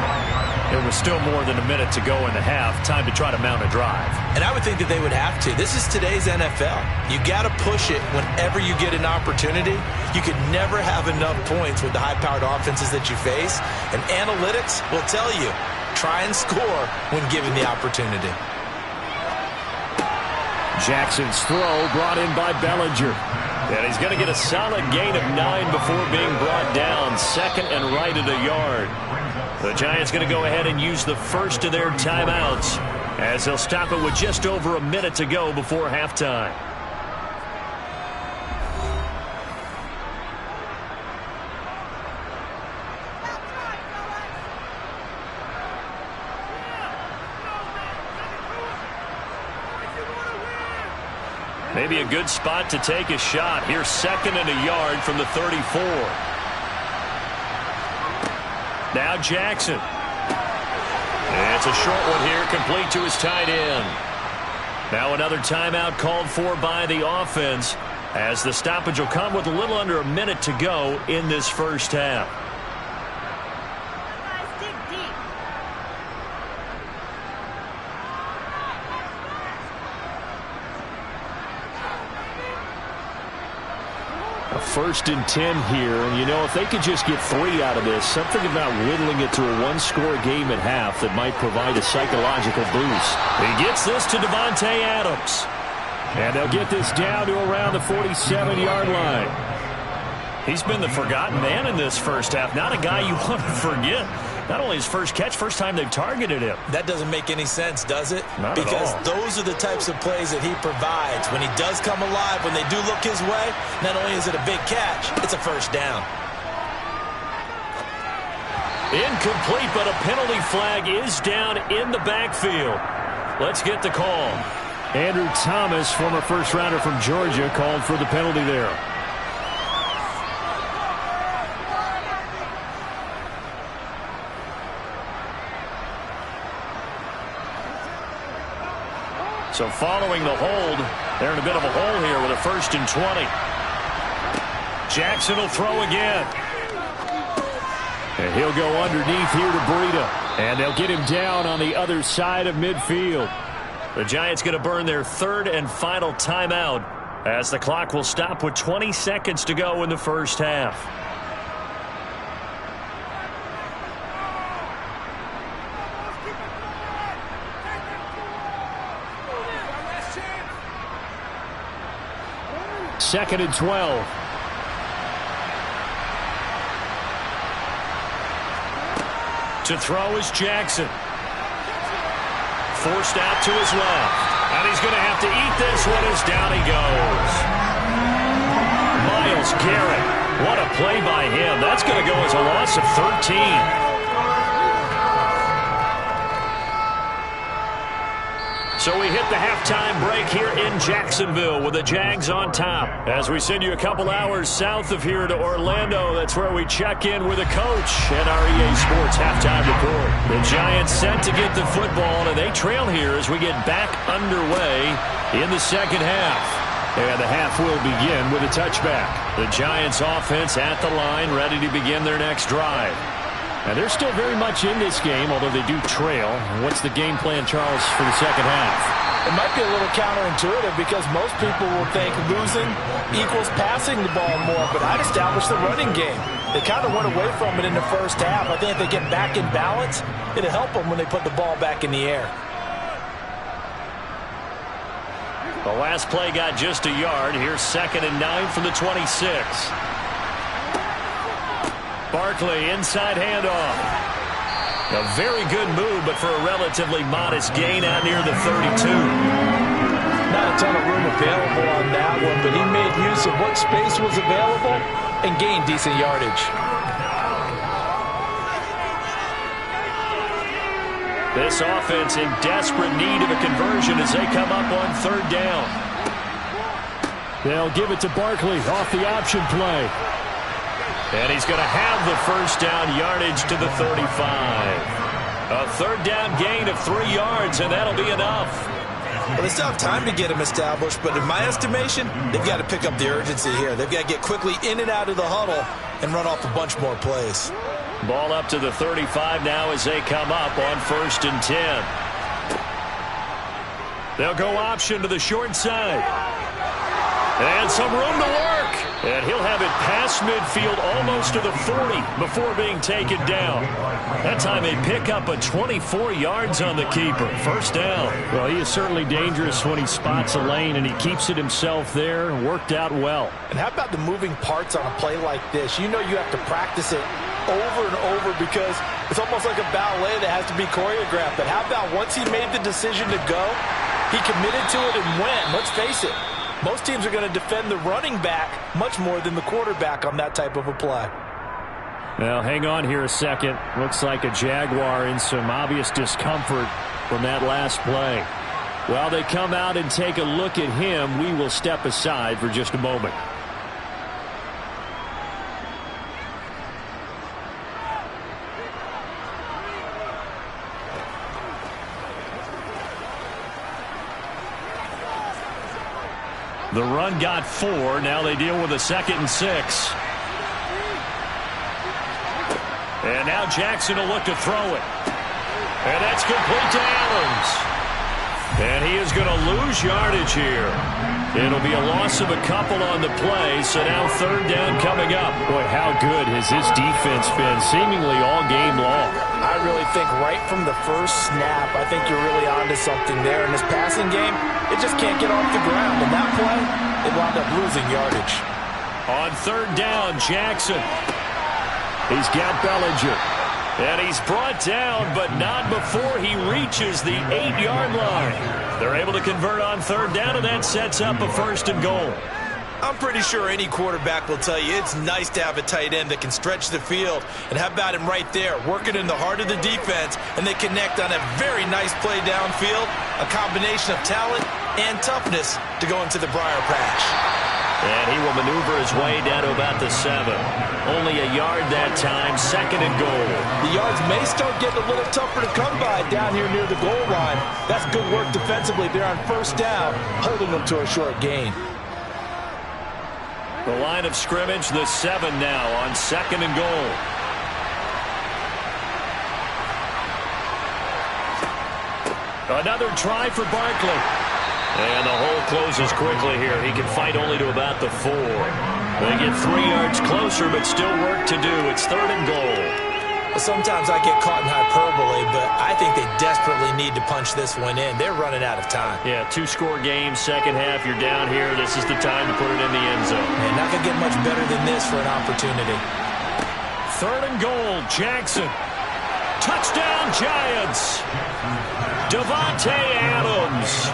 There was still more than a minute to go in the half. Time to try to mount a drive. And I would think that they would have to. This is today's NFL. You got to push it whenever you get an opportunity. You could never have enough points with the high-powered offenses that you face. And analytics will tell you, try and score when given the opportunity. Jackson's throw brought in by Bellinger. And he's going to get a solid gain of 9 before being brought down. Second and right at a yard. The Giants going to go ahead and use the first of their timeouts as they'll stop it with just over a minute to go before halftime. Maybe a good spot to take a shot. Here's second and a yard from the 34. Now Jackson. It's a short one here, complete to his tight end. Now another timeout called for by the offense as the stoppage will come with a little under a minute to go in this first half. First and 10 here, and you know, if they could just get 3 out of this, something about whittling it to a one-score game at half that might provide a psychological boost. He gets this to Devontae Adams. And they'll get this down to around the 47-yard line. He's been the forgotten man in this first half. Not a guy you want to forget. Not only his first catch, first time they've targeted him. That doesn't make any sense, does it? Not because at all. Those are the types of plays that he provides. When he does come alive, when they do look his way, not only is it a big catch, it's a first down. Incomplete, but a penalty flag is down in the backfield. Let's get the call. Andrew Thomas, former first-rounder from Georgia, called for the penalty there. So following the hold, they're in a bit of a hole here with a 1st and 20. Jackson will throw again. And he'll go underneath here to Breida. And they'll get him down on the other side of midfield. The Giants going to burn their 3rd and final timeout as the clock will stop with 20 seconds to go in the first half. Second and 12. To throw is Jackson. Forced out to his left. And he's going to have to eat this one as down he goes. Myles Garrett. What a play by him. That's going to go as a loss of 13. So we hit the halftime break here in Jacksonville with the Jags on top. As we send you a couple hours south of here to Orlando, that's where we check in with a coach and our EA Sports halftime report. The Giants set to get the football, and they trail here as we get back underway in the second half. And the half will begin with a touchback. The Giants offense at the line, ready to begin their next drive. And they're still very much in this game, although they do trail. What's the game plan, Charles, for the second half? It might be a little counterintuitive because most people will think losing equals passing the ball more, but I'd establish the running game. They kind of went away from it in the first half. I think if they get back in balance, it'll help them when they put the ball back in the air. The last play got just a yard. Here's 2nd and 9 from the 26. Barkley, inside handoff. A very good move, but for a relatively modest gain out near the 32. Not a ton of room available on that one, but he made use of what space was available and gained decent yardage. This offense in desperate need of a conversion as they come up on 3rd down. They'll give it to Barkley off the option play. And he's going to have the first down, yardage to the 35. A third down gain of 3 yards, and that'll be enough. Well, they still have time to get him established, but in my estimation, they've got to pick up the urgency here. They've got to get quickly in and out of the huddle and run off a bunch more plays. Ball up to the 35 now as they come up on 1st and 10. They'll go option to the short side. And some room to work. And he'll have it past midfield almost to the 40 before being taken down. That time they pick up a 24 yards on the keeper. 1st down. Well, he is certainly dangerous when he spots a lane, and he keeps it himself there. Worked out well. And how about the moving parts on a play like this? You know you have to practice it over and over because it's almost like a ballet that has to be choreographed. But how about once he made the decision to go, he committed to it and went. Let's face it. Most teams are going to defend the running back much more than the quarterback on that type of a play. Well, hang on here a second. Looks like a Jaguar in some obvious discomfort from that last play. While they come out and take a look at him, we will step aside for just a moment. The run got 4. Now they deal with a 2nd and 6. And now Jackson will look to throw it. And that's complete to Adams. And he is going to lose yardage here. It'll be a loss of a couple on the play, so now 3rd down coming up. Boy, how good has this defense been seemingly all game long. I really think right from the first snap, I think you're really onto something there. In this passing game, it just can't get off the ground. And that play, it wound up losing yardage. On 3rd down, Jackson. He's got Bellinger. And he's brought down, but not before he reaches the 8-yard line. They're able to convert on 3rd down, and that sets up a 1st and goal. I'm pretty sure any quarterback will tell you it's nice to have a tight end that can stretch the field. And how about him right there, working in the heart of the defense, and they connect on a very nice play downfield, a combination of talent and toughness to go into the briar patch. And he will maneuver his way down to about the 7. Only a yard that time, 2nd and goal. The yards may start getting a little tougher to come by down here near the goal line. That's good work defensively there on 1st down, holding them to a short gain. The line of scrimmage, the 7 now on 2nd and goal. Another try for Barkley. And the hole closes quickly here. He can fight only to about the 4. They get 3 yards closer, but still work to do. It's 3rd and goal. Sometimes I get caught in hyperbole, but I think they desperately need to punch this one in. They're running out of time. Yeah, 2-score game, 2nd half. You're down here. This is the time to put it in the end zone. Man, not going to get much better than this for an opportunity. 3rd and goal, Jackson. Touchdown, Giants. Davante Adams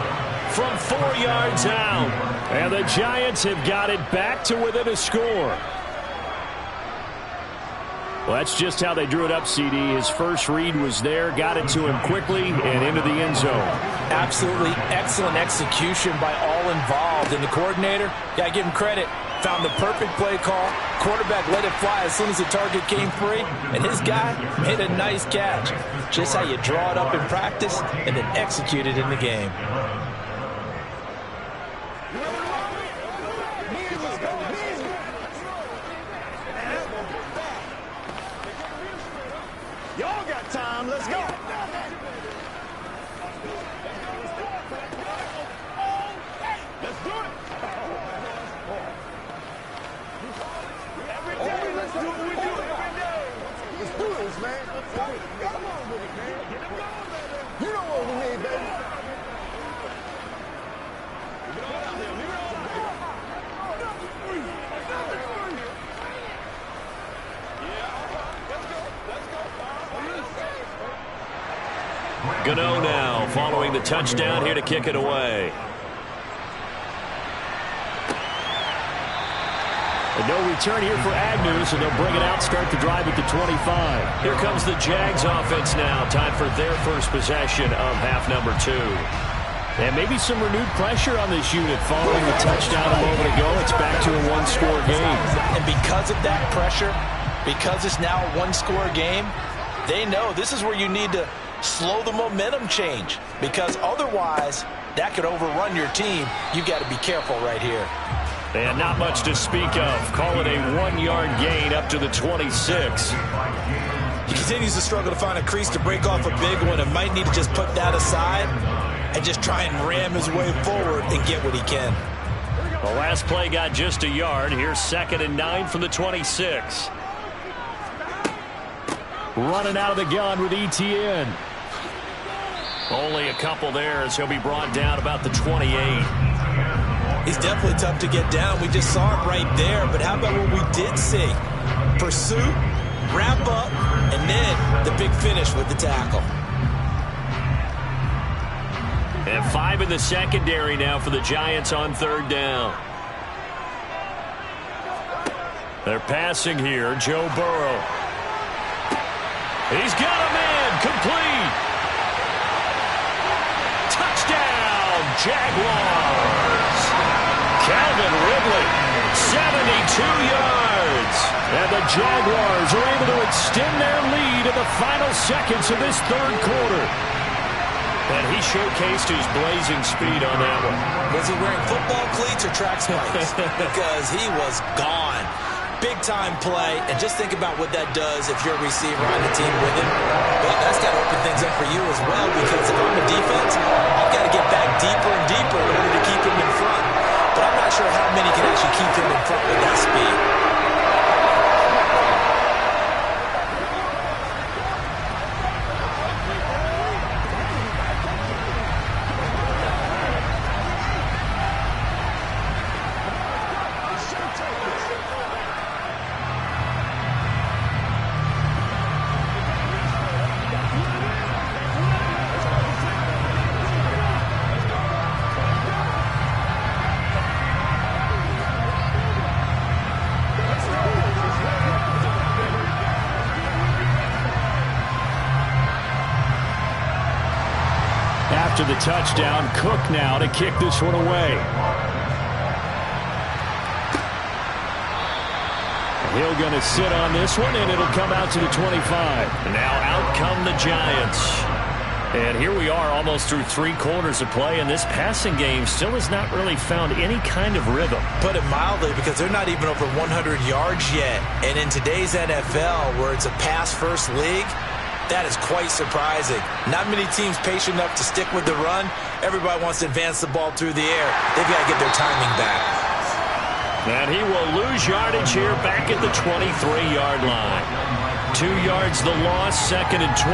from 4 yards out. And the Giants have got it back to within a score. Well, that's just how they drew it up, CD. His first read was there, got it to him quickly, and into the end zone. Absolutely excellent execution by all involved. And the coordinator, got to give him credit, found the perfect play call. Quarterback let it fly as soon as the target came free. And his guy made a nice catch. Just how you draw it up in practice and then execute it in the game. Y'all got time. Let's go. Let's do it. Every day, let's do what we do every day. Let's do this, man. Come on with it, man. Get him going, baby. You know what we need, baby. Get on out there. Leave it on there. Gano now following the touchdown here to kick it away. And no return here for Agnew, so they'll bring it out, start the drive at the 25. Here comes the Jags offense now. Time for their first possession of half number 2. And maybe some renewed pressure on this unit following the touchdown a moment ago. It's back to a 1-score game. And because of that pressure, because it's now a 1-score game, They know this is where you need to slow the momentum change, because otherwise that could overrun your team. You've got to be careful right here. And not much to speak of. Call it a 1-yard gain up to the 26. He continues to struggle to find a crease to break off a big one, and might need to just put that aside and just try and ram his way forward and get what he can. The last play got just a yard. Here's 2nd and 9 from the 26. Running out of the gun with ETN. Only a couple there as he'll be brought down about the 28. He's definitely tough to get down. We just saw it right there. But how about what we did see? Pursuit, wrap up, and then the big finish with the tackle. And 5 in the secondary now for the Giants on 3rd down. They're passing here. Joe Burrow. He's got a man. Complete. Touchdown, Jaguars. Calvin Ridley, 72 yards. And the Jaguars are able to extend their lead in the final seconds of this 3rd quarter. And he showcased his blazing speed on that one. Was he wearing football cleats or track spikes? Because he was gone. Big-time play, and just think about what that does if you're a receiver on the team with him. Well, that's got to open things up for you as well, because if I'm a defense, I've got to get back deeper and deeper in order to keep him in front. But I'm not sure how many can actually keep him in front with that speed. After the touchdown, Cook now to kick this one away. He'll going to sit on this one, and it'll come out to the 25. Now out come the Giants. And here we are almost through 3 quarters of play, and this passing game still has not really found any kind of rhythm. Put it mildly, because they're not even over 100 yards yet. And in today's NFL, where it's a pass-first league, that is quite surprising. Not many teams patient enough to stick with the run. Everybody wants to advance the ball through the air. They've got to get their timing back. And he will lose yardage here back at the 23-yard line. 2 yards the loss, 2nd and 12.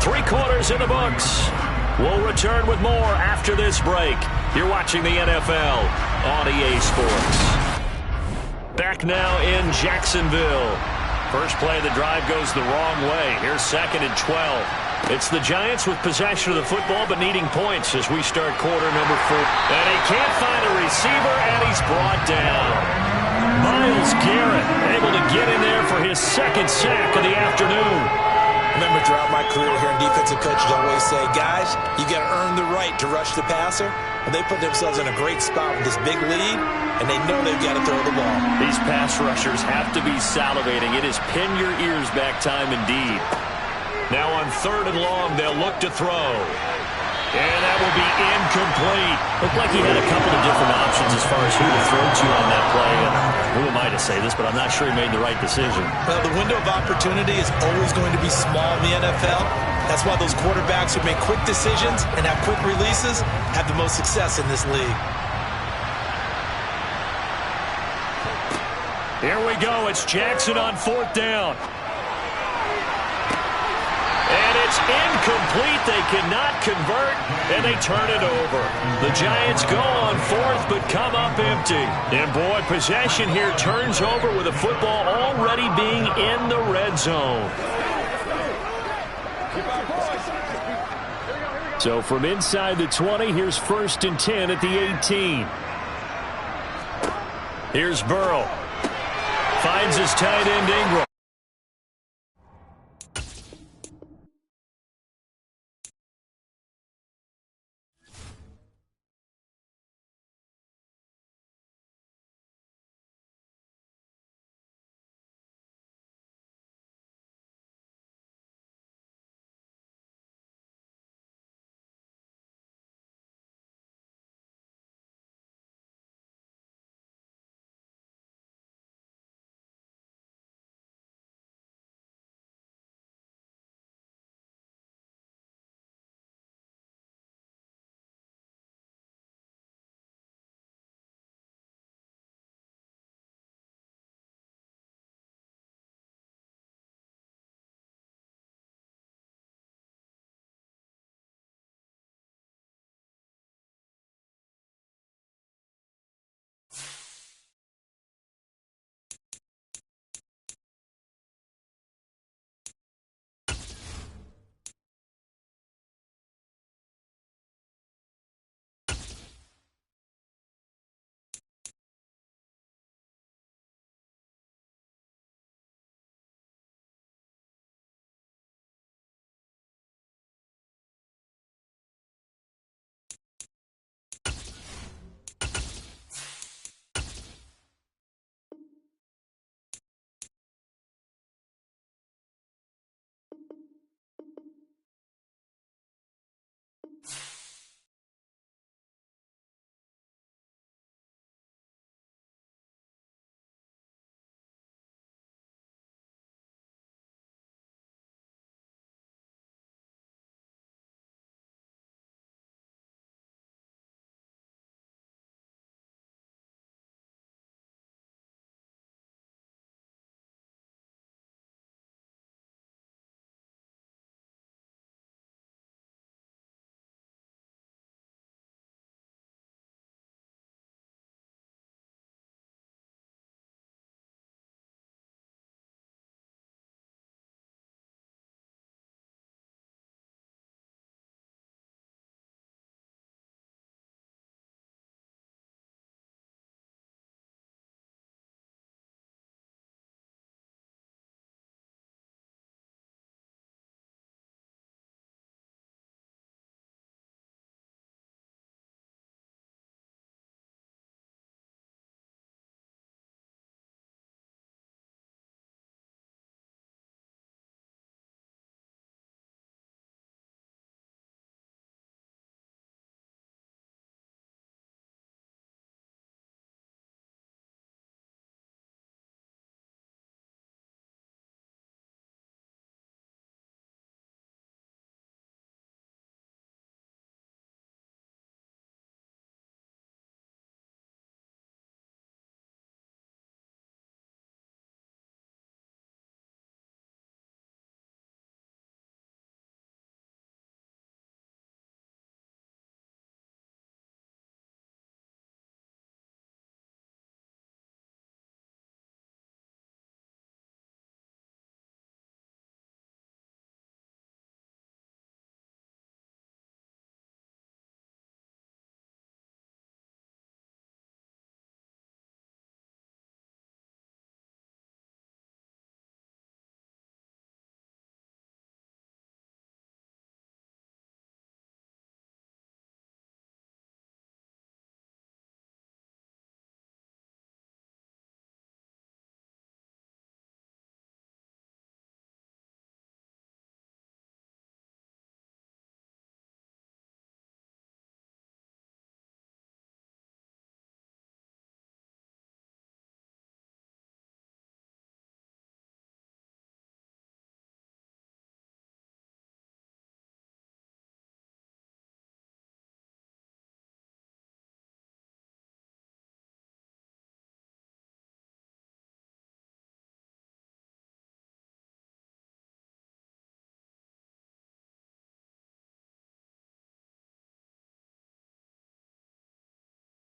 3 quarters in the books. We'll return with more after this break. You're watching the NFL on EA Sports. Back now in Jacksonville. First play of the drive goes the wrong way. Here's 2nd and 12. It's the Giants with possession of the football but needing points as we start quarter number 4. And he can't find a receiver, and he's brought down. Myles Garrett able to get in there for his 2nd sack of the afternoon. Remember, throughout my career here in defensive coaches always say, guys, you got to earn the right to rush the passer. And they put themselves in a great spot with this big lead, and they know they've got to throw the ball. These pass rushers have to be salivating. It is pin your ears back time indeed. Now on 3rd and long, they'll look to throw. And that will be incomplete. Looked like he had a couple of different options as far as who to throw to on that play. And who am I to say this, but I'm not sure he made the right decision. Well, the window of opportunity is always going to be small in the NFL. That's why those quarterbacks who make quick decisions and have quick releases have the most success in this league. Here we go. It's Jackson on 4th down. And it's incomplete. They cannot convert, and they turn it over. The Giants go on 4th, but come up empty. And, boy, possession here turns over with the football already being in the red zone. So from inside the 20, here's 1st and 10 at the 18. Here's Burrow. Finds his tight end Ingram.